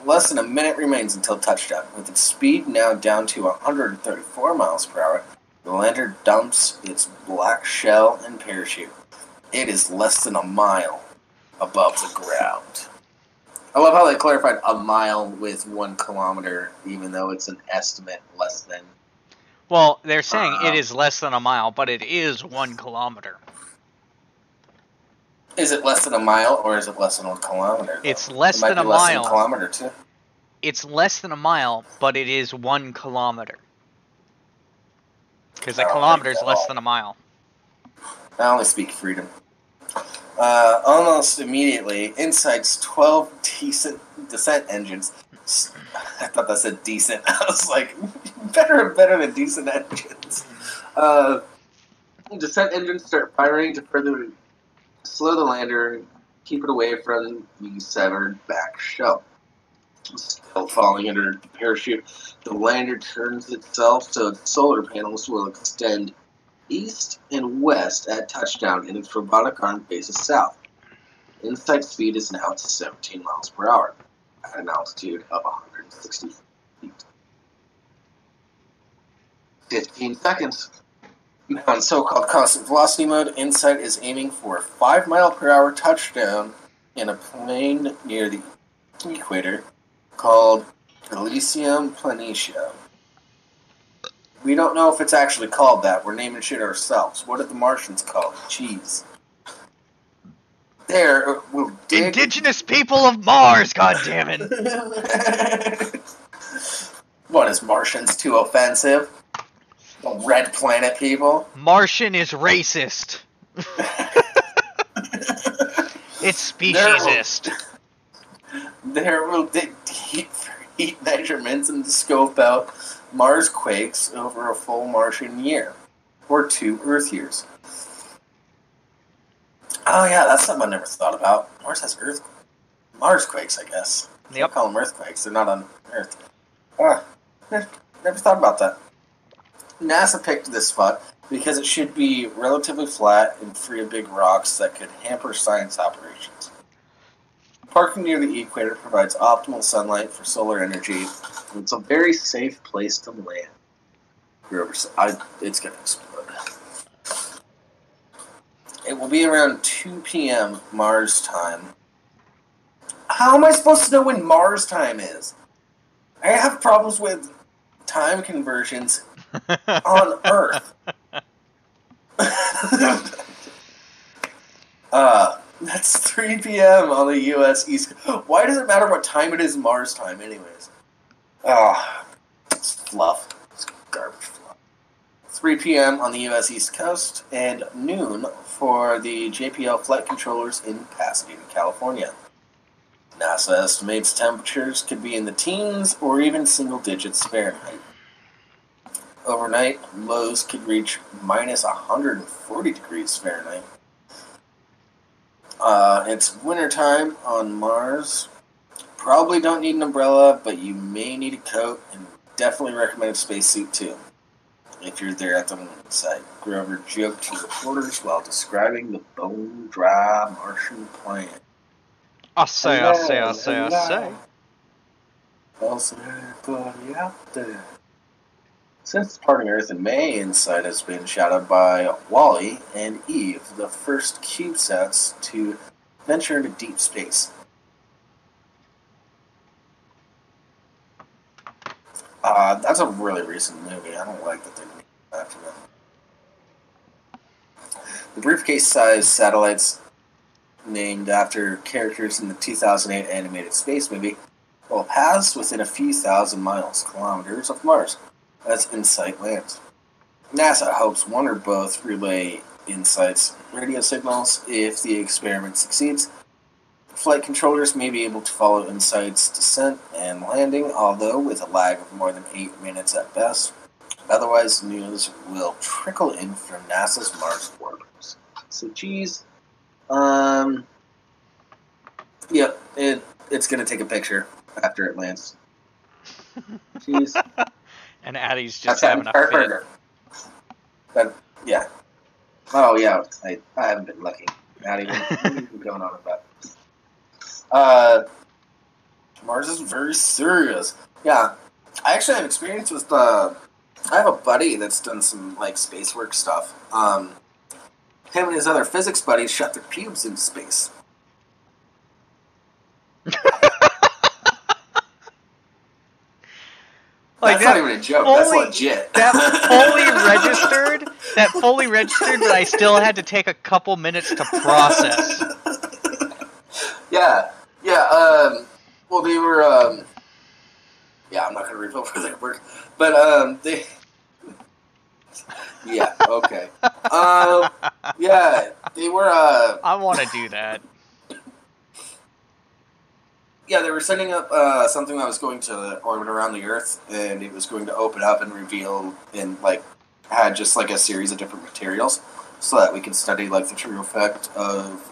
Less than a minute remains until touchdown. With its speed now down to 134 miles per hour, the lander dumps its black shell and parachute. It is less than a mile above the ground. I love how they clarified a mile with 1 kilometer, even though it's an estimate less than.
Well, they're saying it is less than a mile, but it is 1 kilometer.
Is it less than a mile, or is it less than 1 kilometer? Though?
It's less
it might
than
be
a
less
mile.
Than a kilometer too.
It's less than a mile, but it is 1 kilometer. Because a kilometer is less than a mile.
I only speak freedom. Almost immediately, Insight's 12 decent descent engines. I thought that said decent. I was like, better than decent engines. Descent engines start firing to further slow the lander and keep it away from the severed back shell. Still falling under the parachute, the lander turns itself so its solar panels will extend east and west at touchdown, and its robotic arm faces south. Insight speed is now to 17 miles per hour at an altitude of 160 feet. 15 seconds. Now in so-called constant velocity mode, Insight is aiming for a 5 mile per hour touchdown in a plane near the equator called Elysium Planitia. We don't know if it's actually called that. We're naming shit ourselves. What did the Martians call it? Cheese. There, we'll dig.
Indigenous people of Mars, goddammit!
What, is Martians too offensive? The red planet people?
Martian is racist. It's speciesist.
There will dig deep for heat measurements and scope out Mars quakes over a full Martian year, or 2 Earth years. Oh yeah, that's something I never thought about. Mars has Mars quakes, I guess.
Yep.
Call them earthquakes. They're not on Earth. Never thought about that. NASA picked this spot because it should be relatively flat and free of big rocks that could hamper science operations. Parking near the equator provides optimal sunlight for solar energy, and it's a very safe place to land. It's going to explode. It will be around 2 p.m. Mars time. How am I supposed to know when Mars time is? I have problems with time conversions on Earth. That's 3 p.m. on the U.S. East Coast. Why does it matter what time it is Mars time, anyways? It's fluff. It's garbage fluff. 3 p.m. on the U.S. East Coast, and noon for the JPL flight controllers in Pasadena, California. NASA estimates temperatures could be in the teens or even single digits Fahrenheit. Overnight, lows could reach minus 140 degrees Fahrenheit. It's wintertime on Mars. Probably don't need an umbrella, but you may need a coat, and definitely recommend a spacesuit too. If you're there at the moon site, Grover joked to reporters while describing the bone-dry Martian planet.
I say.
I'll say, everybody out there. Since departing Earth in May, InSight has been shadowed by Wally and Eve, the first CubeSats to venture into deep space. That's a really recent movie. I don't like that they're making after that. The briefcase-sized satellites, named after characters in the 2008 animated space movie, will pass within a few thousand kilometers of Mars as InSight lands. NASA hopes one or both relay InSight's radio signals. If the experiment succeeds, flight controllers may be able to follow InSight's descent and landing, although with a lag of more than 8 minutes at best. Otherwise, news will trickle in from NASA's Mars orbiters. So, geez, it's going to take a picture after it lands. Jeez.
And Addie's just having a fit.
But, yeah. Oh, yeah, I haven't been looking. Addie, what's going on about? Mars is very serious. Yeah. I actually have experience with, I have a buddy that's done some, like, space work stuff. Him and his other physics buddies shot their pubes into space. That's not even a joke. That's legit.
That fully registered, but I still had to take a couple minutes to process.
Yeah. Well, they were, I'm not going to reveal where they work, but, they, yeah, okay. Yeah, they were,
I want to do that.
Yeah, they were setting up something that was going to orbit around the Earth, and it was going to open up and reveal, and, like, had just, like, a series of different materials, so that we could study, like, the true effect of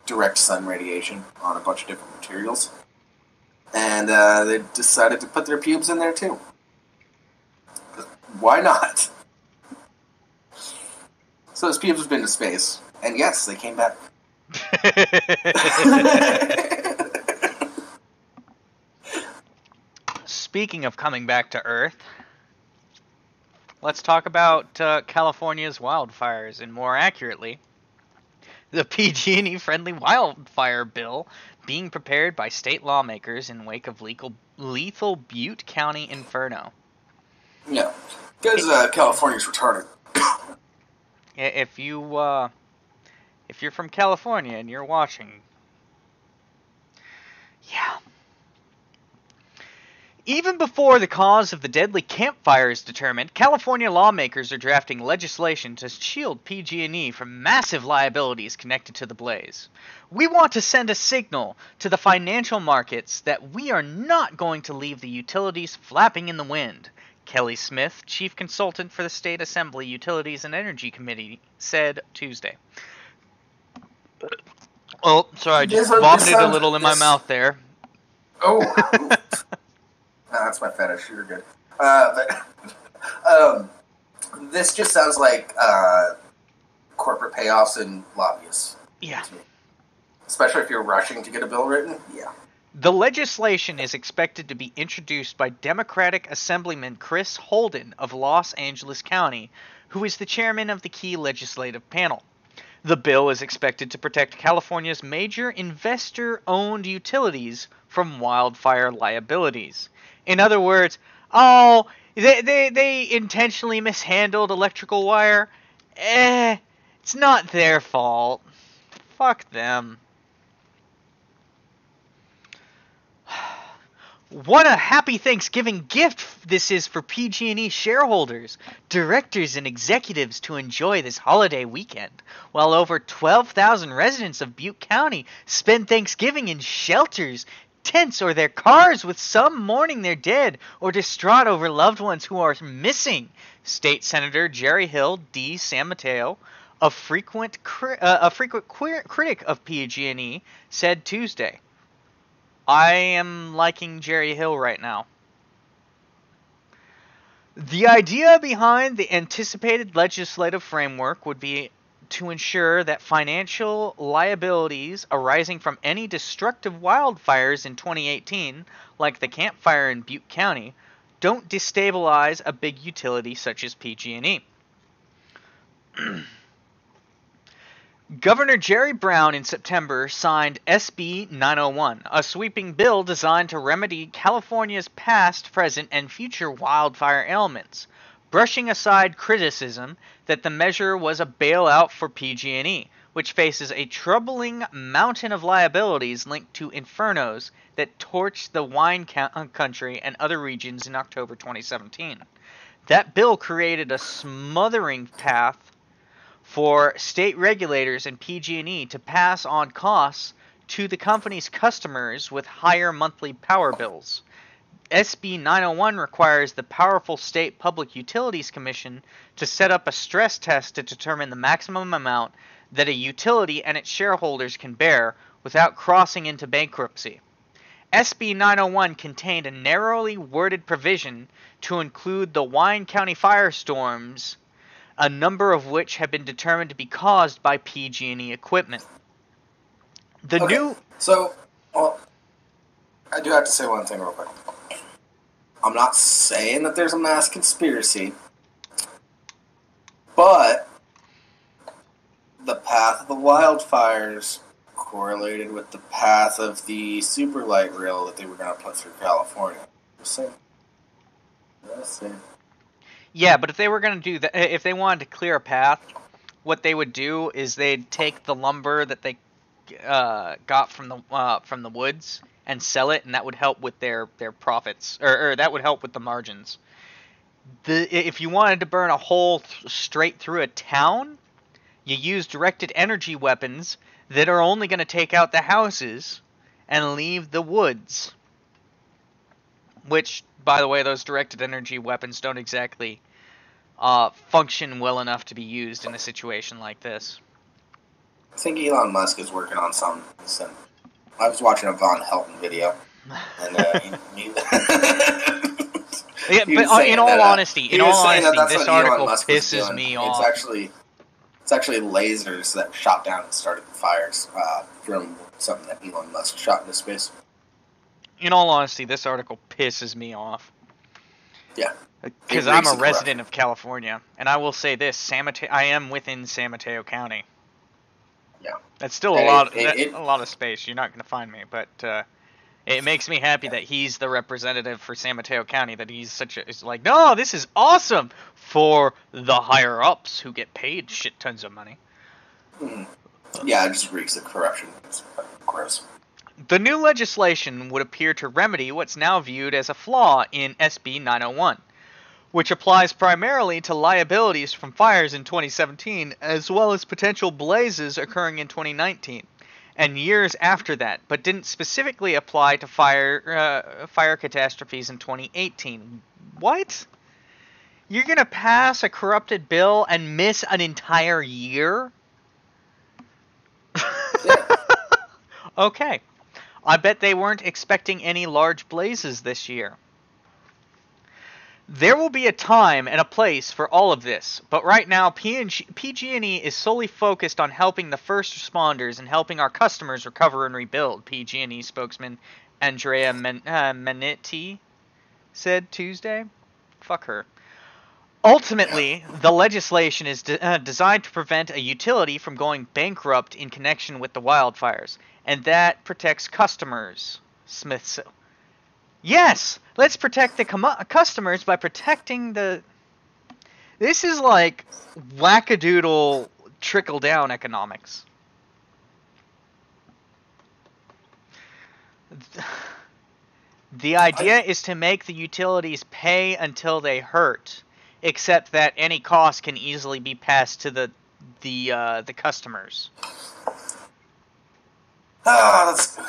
direct sun radiation on a bunch of different materials. And they decided to put their pubes in there, too. Why not? So his pubes have been to space, and yes, they came back.
Speaking of coming back to Earth, let's talk about California's wildfires, and more accurately, the PG&E friendly wildfire bill being prepared by state lawmakers in wake of lethal Butte County inferno.
Yeah, because California's retarded.
If you're from California and you're watching, yeah. Even before the cause of the deadly campfire is determined, California lawmakers are drafting legislation to shield PG&E from massive liabilities connected to the blaze. We want to send a signal to the financial markets that we are not going to leave the utilities flapping in the wind, Kelly Smith, chief consultant for the State Assembly Utilities and Energy Committee, said Tuesday. Oh, sorry, I just vomited a little in my mouth there.
Oh, that's my fetish. You're good. This just sounds like corporate payoffs and lobbyists.
Yeah.
Especially if you're rushing to get a bill written. Yeah.
The legislation is expected to be introduced by Democratic Assemblyman Chris Holden of Los Angeles County, who is the chairman of the key legislative panel. The bill is expected to protect California's major investor-owned utilities from wildfire liabilities. In other words, they intentionally mishandled electrical wire? It's not their fault. Fuck them. What a happy Thanksgiving gift this is for PG&E shareholders, directors, and executives to enjoy this holiday weekend, while over 12,000 residents of Butte County spend Thanksgiving in shelters, tents, or their cars, with some mourning their dead or distraught over loved ones who are missing. State Senator Jerry Hill, D. San Mateo, a frequent critic of PG&E, said Tuesday. I am liking Jerry Hill right now. The idea behind the anticipated legislative framework would be to ensure that financial liabilities arising from any destructive wildfires in 2018, like the Camp Fire in Butte County, don't destabilize a big utility such as PG&E. Governor Jerry Brown in September signed SB 901, a sweeping bill designed to remedy California's past, present, and future wildfire ailments, brushing aside criticism that the measure was a bailout for PG&E, which faces a troubling mountain of liabilities linked to infernos that torched the wine country and other regions in October 2017. That bill created a smothering path for state regulators and PG&E to pass on costs to the company's customers with higher monthly power bills. SB 901 requires the powerful State Public Utilities Commission to set up a stress test to determine the maximum amount that a utility and its shareholders can bear without crossing into bankruptcy. SB 901 contained a narrowly worded provision to include the Wine County firestorms, a number of which have been determined to be caused by PG&E equipment.
So, I do have to say one thing real quick. I'm not saying that there's a mass conspiracy, but the path of the wildfires correlated with the path of the super light rail that they were going to put through California. Just saying.
Yeah, but if they were going to do that, if they wanted to clear a path, what they would do is they'd take the lumber that they got from the woods and sell it, and that would help with their profits, or that would help with the margins. If you wanted to burn a hole straight through a town, you use directed energy weapons that are only going to take out the houses and leave the woods. Which, by the way, those directed energy weapons don't exactly function well enough to be used in a situation like this.
I think Elon Musk is working on something. I was watching a Von Helton video, and
yeah, but in all honesty, this article pisses me off.
It's actually lasers that shot down and started the fires from something that Elon Musk shot into space.
In all honesty, this article pisses me off.
Yeah.
Because I'm a resident of California, and I will say this: I am within San Mateo County.
Yeah.
That's still a lot of space. You're not going to find me, but it makes me happy that he's the representative for San Mateo County. That he's it's like, no, this is awesome for the higher ups who get paid shit tons of money.
Yeah, it just reeks of corruption. It's gross.
The new legislation would appear to remedy what's now viewed as a flaw in SB 901, which applies primarily to liabilities from fires in 2017, as well as potential blazes occurring in 2019 and years after that, but didn't specifically apply to fire catastrophes in 2018. What? You're gonna pass a corrupted bill and miss an entire year?
Yeah.
Okay. I bet they weren't expecting any large blazes this year. There will be a time and a place for all of this, but right now PG&E is solely focused on helping the first responders and helping our customers recover and rebuild, PG&E spokesman Andrea Manetti said Tuesday. Fuck her. Ultimately, the legislation is designed to prevent a utility from going bankrupt in connection with the wildfires, and that protects customers, Smith said. Yes, let's protect the customers by protecting the... This is like wackadoodle trickle-down economics. The idea is to make the utilities pay until they hurt, except that any cost can easily be passed to the customers.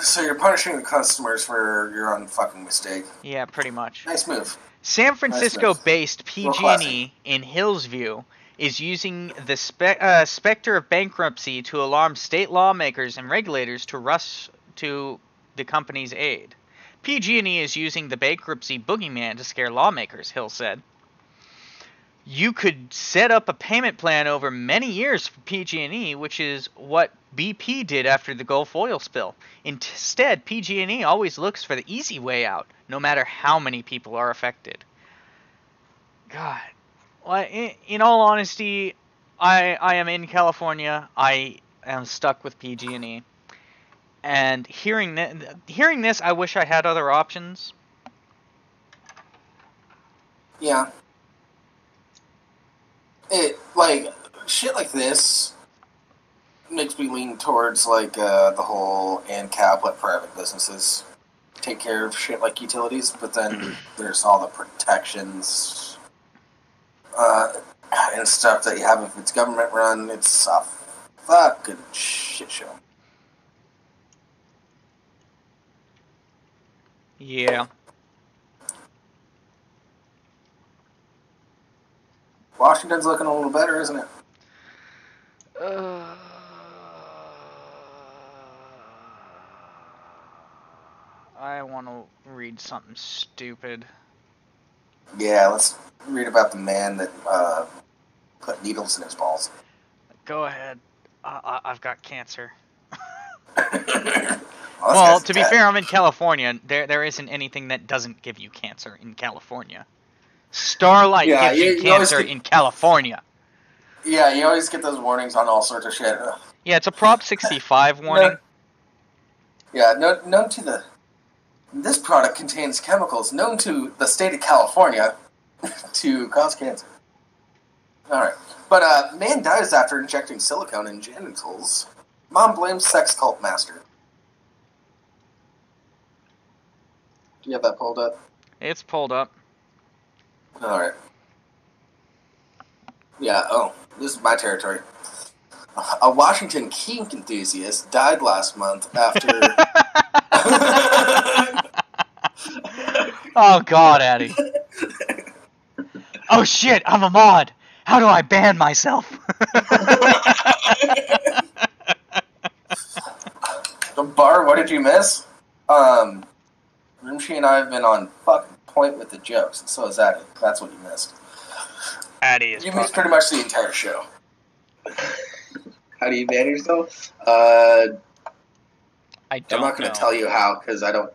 So you're punishing the customers for your own fucking mistake.
Yeah, pretty much.
Nice move.
San Francisco-based
Real classy.
PG&E in Hillsview is using the specter of bankruptcy to alarm state lawmakers and regulators to rush to the company's aid. PG&E is using the bankruptcy boogeyman to scare lawmakers, Hill said. You could set up a payment plan over many years for PG&E, which is what BP did after the Gulf oil spill. Instead, PG&E always looks for the easy way out, no matter how many people are affected. God. Well, in all honesty, I am in California. I am stuck with PG&E. And hearing this, I wish I had other options.
Yeah. Shit like this makes me lean towards, the whole ANCAP, let private businesses take care of shit like utilities, but then there's all the protections and stuff that you have if it's government run. It's a fucking shit show.
Yeah.
Washington's looking a little better, isn't it?
I want to read something stupid.
Yeah, let's read about the man that put needles in his balls.
Go ahead. I've got cancer.
Well,
to be fair, I'm in California. There isn't anything that doesn't give you cancer in California. Starlight gives you cancer in California.
Yeah, you always get those warnings on all sorts of shit.
Yeah, it's a Prop 65 warning.
Known to this product contains chemicals known to the state of California to cause cancer. Alright. But man dies after injecting silicone in genitals. Mom blames sex cult master. Do you have that pulled up?
It's pulled up.
Alright. Yeah, this is my territory. A Washington kink enthusiast died last month after...
Oh god, Addy. Oh shit, I'm a mod. How do I ban myself?
Bar, what did you miss? Rimshee and I have been on fucking point with the jokes, and so is Addy. That's what you missed.
Addy is.
You missed pretty much the entire show. How do you ban yourself? I'm not going to tell you how because I don't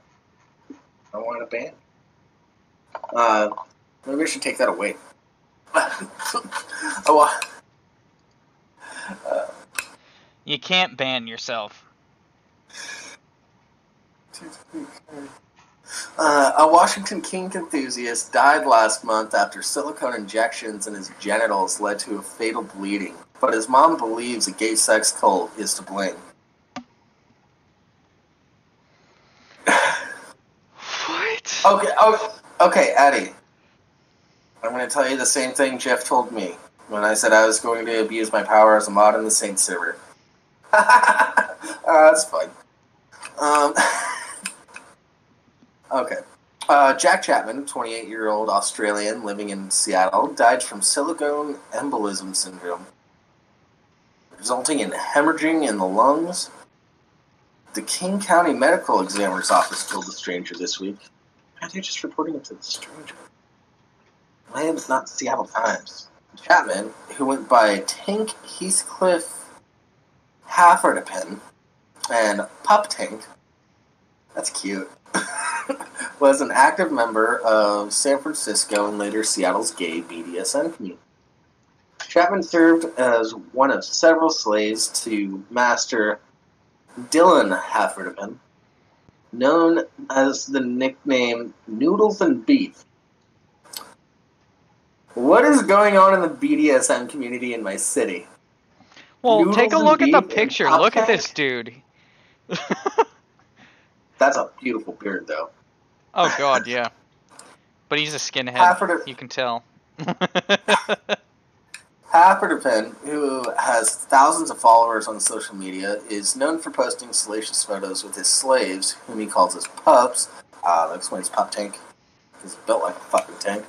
want to ban. Maybe I should take that away.
You can't ban yourself.
A Washington kink enthusiast died last month after silicone injections in his genitals led to a fatal bleeding, but his mom believes a gay sex cult is to blame.
What?
Okay, Addy. I'm going to tell you the same thing Jeff told me when I said I was going to abuse my power as a mod in the Saints server. That's fun. Okay. Jack Chapman, 28-year-old Australian living in Seattle, died from silicone embolism syndrome, resulting in hemorrhaging in the lungs. The King County Medical Examiner's Office told the stranger this week. God, they're just reporting it to the stranger. Why is not Seattle Times? Chapman, who went by Tank Heathcliff Hafferdepen and Pup Tank, that's cute, was an active member of San Francisco and later Seattle's gay BDSM community. Chapman served as one of several slaves to Master Dylan Hafferdepen, known as the nickname Noodles and Beef. What is going on in the BDSM community in my city?
Well,
Noodles
take a
and
look at the
beef and
picture.
Pup
Look at
Tank?
this dude.
That's a beautiful beard, though.
Oh God, yeah. But he's a skinhead. You can tell.
Hafferton, who has thousands of followers on social media, is known for posting salacious photos with his slaves, whom he calls his pups. That explains Pup Tank. He's built like a fucking tank.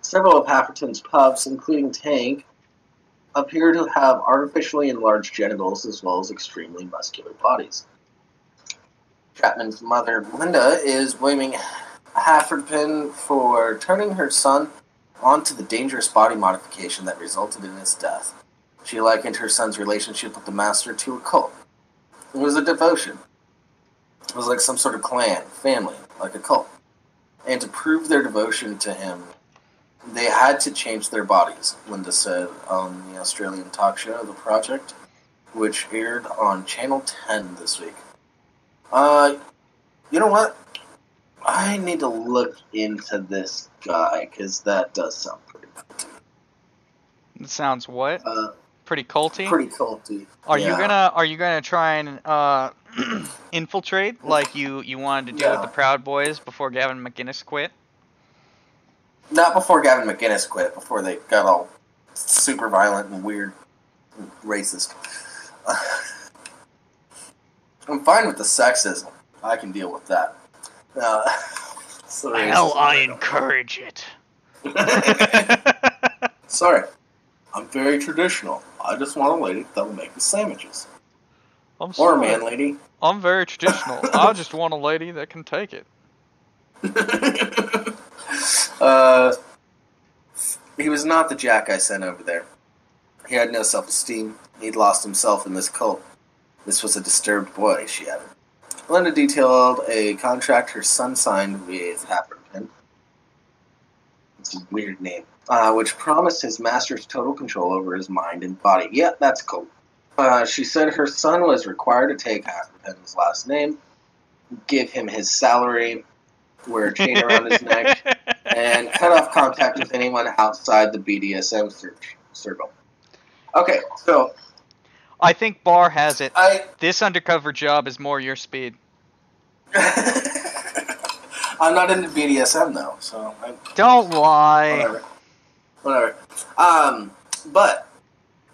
Several of Hafferton's pups, including Tank, appear to have artificially enlarged genitals as well as extremely muscular bodies. Chapman's mother, Linda, is blaming Hafferton for turning her son onto the dangerous body modification that resulted in his death. She likened her son's relationship with the master to a cult. It was a devotion. It was like some sort of clan, family, like a cult. And to prove their devotion to him, they had to change their bodies, Linda said on the Australian talk show The Project, which aired on Channel 10 this week. You know what? I need to look into this guy, because that does sound pretty culty.
It sounds what? Pretty culty?
Pretty culty.
Are you gonna try and infiltrate like you wanted to do with the Proud Boys before Gavin McInnes quit?
Not before Gavin McInnes quit, before they got all super violent and weird and racist. I'm fine with the sexism. I can deal with that.
Hell, I encourage it.
Sorry. I'm very traditional. I just want a lady that will make the sandwiches. Or a man lady.
I'm very traditional. I just want a lady that can take it.
He was not the jack I sent over there. He had no self-esteem. He'd lost himself in this cult. This was a disturbed boy, she added. Linda detailed a contract her son signed with Hafferton. It's a weird name. Which promised his master's total control over his mind and body. Yeah, that's cool. She said her son was required to take Hafferton's last name, give him his salary, wear a chain around his neck, and cut off contact with anyone outside the BDSM circle. Okay, so
I think Barr has it. This undercover job is more your speed.
I'm not into BDSM though, so
don't lie.
Whatever. But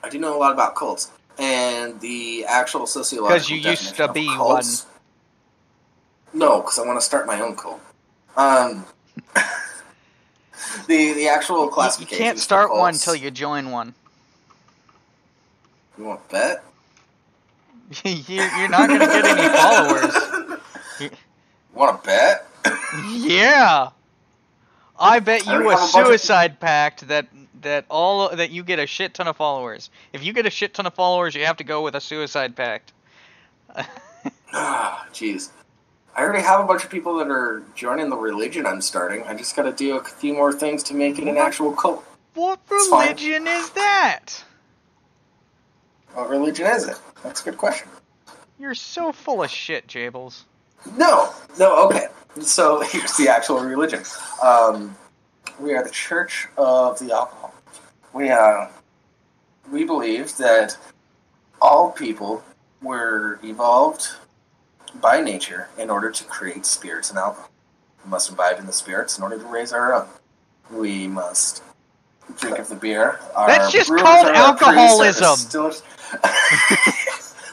I do know a lot about cults and the actual sociological.
Because you used to be one.
No, because I want to start my own cult. The actual classification.
You can't start one until you join one.
You want to bet?
You're not going to get any followers.
You want to bet?
Yeah. I bet you a suicide pact that you get a shit ton of followers. If you get a shit ton of followers, you have to go with a suicide pact.
Jeez. I already have a bunch of people that are joining the religion I'm starting. I just got to do a few more things to make it an actual cult.
What religion is that?
What religion is it? That's a good question.
You're so full of shit, Jables.
No, okay. So here's the actual religion. We are the Church of the Alcohol. We believe that all people were evolved by nature in order to create spirits and alcohol. We must imbibe in the spirits in order to raise our own. We must drink of the beer.
That's just called alcoholism.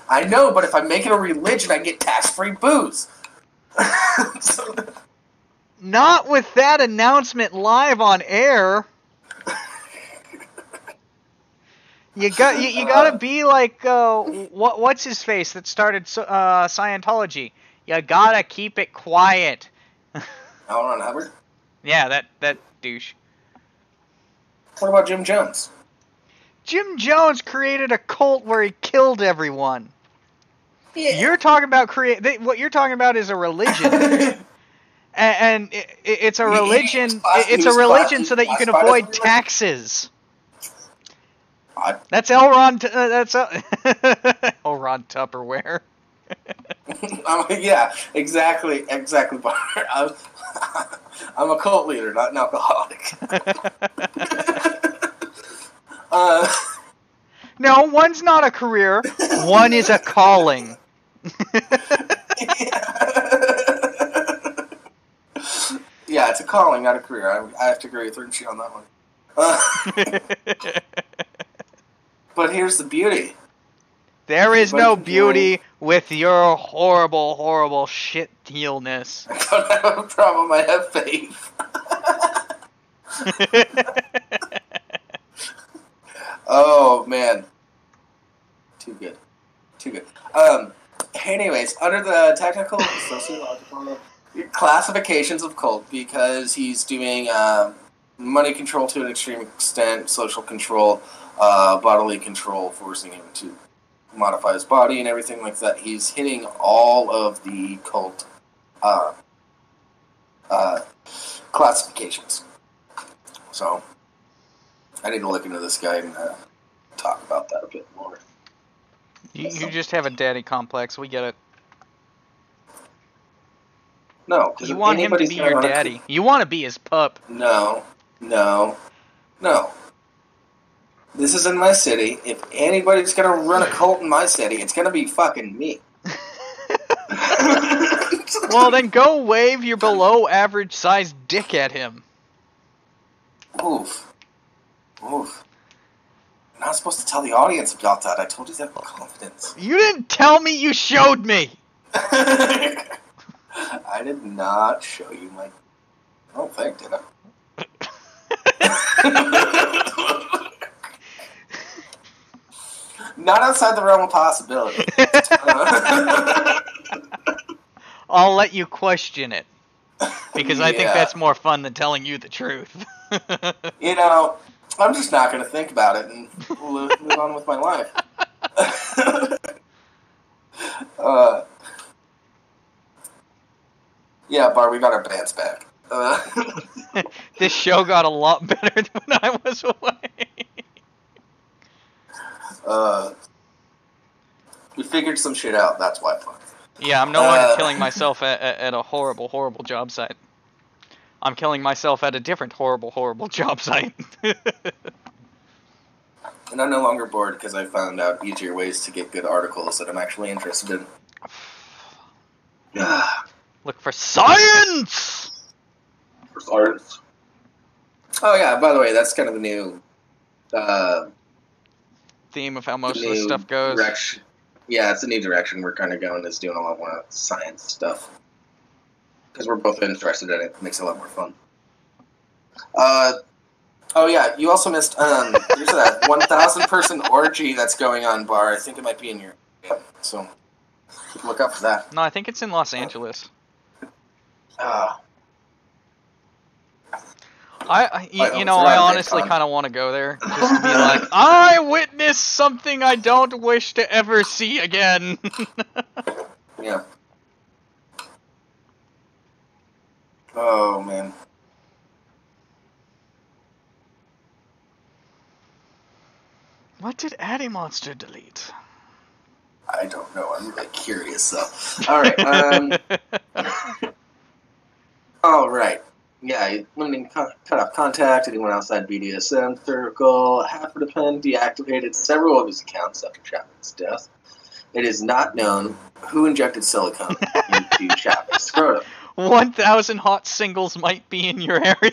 I know, but if I make it a religion, I get tax-free booze.
Not with that announcement live on air. You gotta be like what's his face that started Scientology. You gotta keep it quiet.
L. Ron Hubbard?
Yeah, that douche.
What about Jim Jones?
Jim Jones created a cult where he killed everyone.
Yeah.
You're talking about what you're talking about is a religion. And it's a religion. It's a religion so that you can avoid taxes. That's L. Ron. That's L. Ron Tupperware.
Yeah, exactly. I'm a cult leader, not an alcoholic.
No, one's not a career. One is a calling.
calling, not a career. I have to agree with Rimshee on that one. But here's the beauty.
There is
Anybody
no
can
beauty with your horrible, horrible shit-tealness.
I don't have a problem. I have faith. Oh, man. Too good. Too good. Anyways, under the technical sociological classifications of cult, because he's doing money control to an extreme extent, social control, bodily control, forcing him to modify his body and everything like that. He's hitting all of the cult classifications. So, I need to look into this guy and talk about that a bit more.
You just have a daddy complex. We get it.
No,
You want him to be your daddy. You want to be his pup.
No. This is in my city. If anybody's gonna run a cult in my city, it's gonna be fucking me.
Well, then go wave your below-average-sized dick at him.
Oof. I'm not supposed to tell the audience about that. I told you that with confidence.
You didn't tell me, you showed me!
I did not show you my... I don't think, did I? Not outside the realm of possibility.
I'll let you question it. Because I think
Yeah.
that's more fun than telling you the truth.
You know, I'm just not going to think about it and move on with my life. Yeah, Bar, we got our bands back.
This show got a lot better when I was away.
We figured some shit out, that's why.
Yeah, I'm no longer killing myself at a horrible, horrible job site. I'm killing myself at a different horrible, horrible job site.
And I'm no longer bored because I found out easier ways to get good articles that I'm actually interested in.
Look for science!
For science. Oh yeah, by the way, that's kind of the new
Theme of how most of
new
this stuff goes.
direction. Yeah, it's a new direction we're kind of going, is doing a lot more science stuff. Because we're both interested in it. It makes it a lot more fun. Oh yeah, you also missed, there's a 1,000 person orgy that's going on, Bar. I think it might be in your area, so look out for that.
No, I think it's in Los Angeles. I honestly kind of want to go there just to be like, I witnessed something I don't wish to ever see again.
Yeah. Oh man.
What did Addy Monster delete?
I don't know. I'm really curious though. All right. All right. Yeah, limiting cut off contact, anyone outside BDSM circle. Half of the pen deactivated several of his accounts after Chapman's death. It is not known who injected silicone into Chapman's scrotum.
1,000 hot singles might be in your area.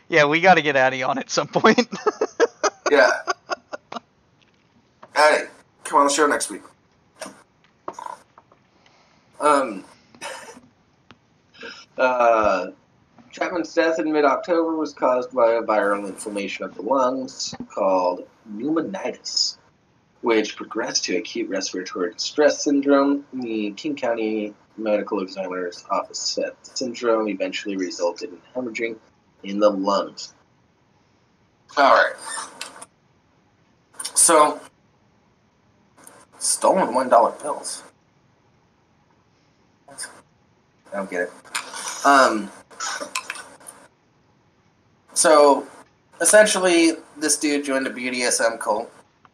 Yeah, we got to get Addy on at some point.
Yeah. Addy, come on the show next week. Chapman's death in mid-October was caused by a viral inflammation of the lungs called pneumonitis, which progressed to acute respiratory distress syndrome. The King County Medical Examiner's Office said the syndrome eventually resulted in hemorrhaging in the lungs. Alright. So, stolen $1 bills. I don't get it. So, essentially, this dude joined a BDSM cult.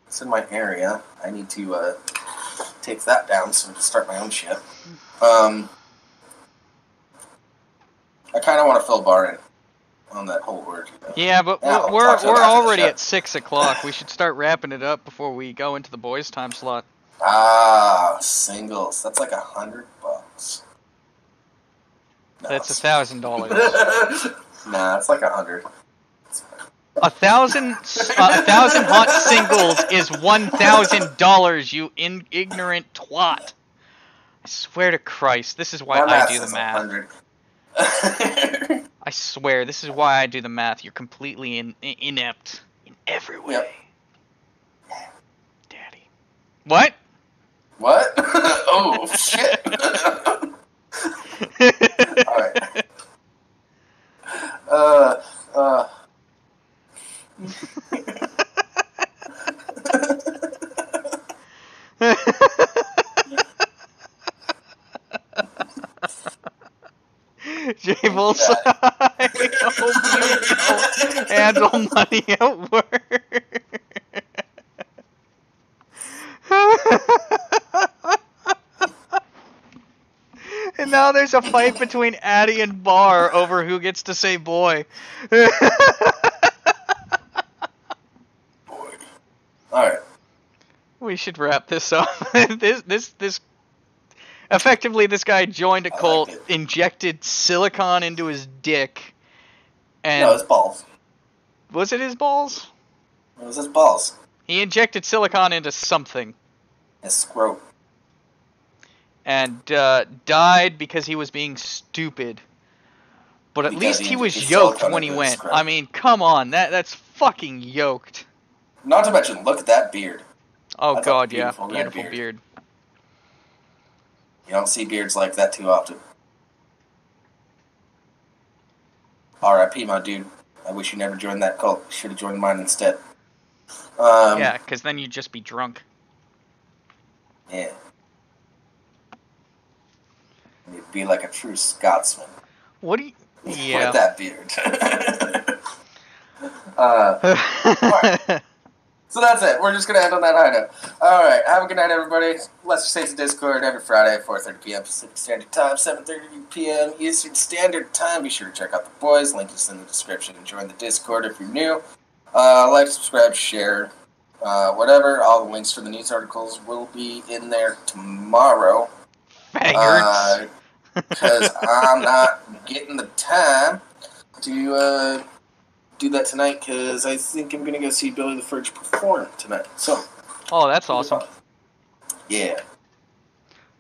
It's in my area. I need to take that down so I can start my own shit. I kind of want to fill Bar in on that whole orgy.
Yeah, but
Yeah,
we're
talk to him after the
already
show.
at 6 o'clock. We should start wrapping it up before we go into the boys' time slot.
Ah, singles. That's like $100. No,
That's
it's-
$1,000.
Nah, it's like 100.
1,000 hot singles is $1,000, you ignorant twat. I swear to Christ, this is why
My
I
math
do the
says
math.
100.
I swear, this is why I do the math. You're completely inept in every way.
Yep.
Daddy. What?
What? Oh, shit. Alright.
Jables, I hope you don't handle money at work. And now there's a fight between Addie and Bar over who gets to say boy.
Alright.
We should wrap this up. This effectively, this guy joined a cult, injected silicon into his dick, and
No, it's balls.
was it his balls?
It was his balls.
He injected silicon into something
His scrote.
and died because he was being stupid. But at
Because
least
he
he was
injected
yoked
silicon
when he
into his
went.
scrote.
I mean, come on, that's fucking yoked.
Not to mention, look at that beard.
Oh
That's a
god, yeah,
beautiful red
beautiful
beard.
beard.
You don't see beards like that too often. R.I.P. my dude. I wish you never joined that cult. You should have joined mine instead.
Yeah, because then you'd just be drunk.
Yeah. You'd be like a true Scotsman.
What do you...
With
Yeah.
that beard. Alright. So that's it. We're just going to end on that high note. Alright. Have a good night, everybody. Let's Just Discord every Friday at 4:30 p.m. Pacific Standard Time, 7:30 p.m. Eastern Standard Time. Be sure to check out the boys. Link is in the description. And join the Discord if you're new. Like, subscribe, share, whatever. All the links for the news articles will be in there tomorrow.
Faggots.
Because I'm not getting the time to do that tonight, because I think I'm going to go see Billy the Fridge perform tonight. So,
Oh, that's awesome.
yeah.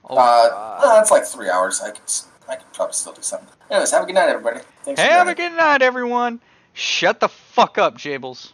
Oh, God.
That's like 3 hours. I could probably still do something. Anyways, have a good night, everybody. Thanks for
Have a
joining.
good night, everyone. Shut the fuck up, Jables.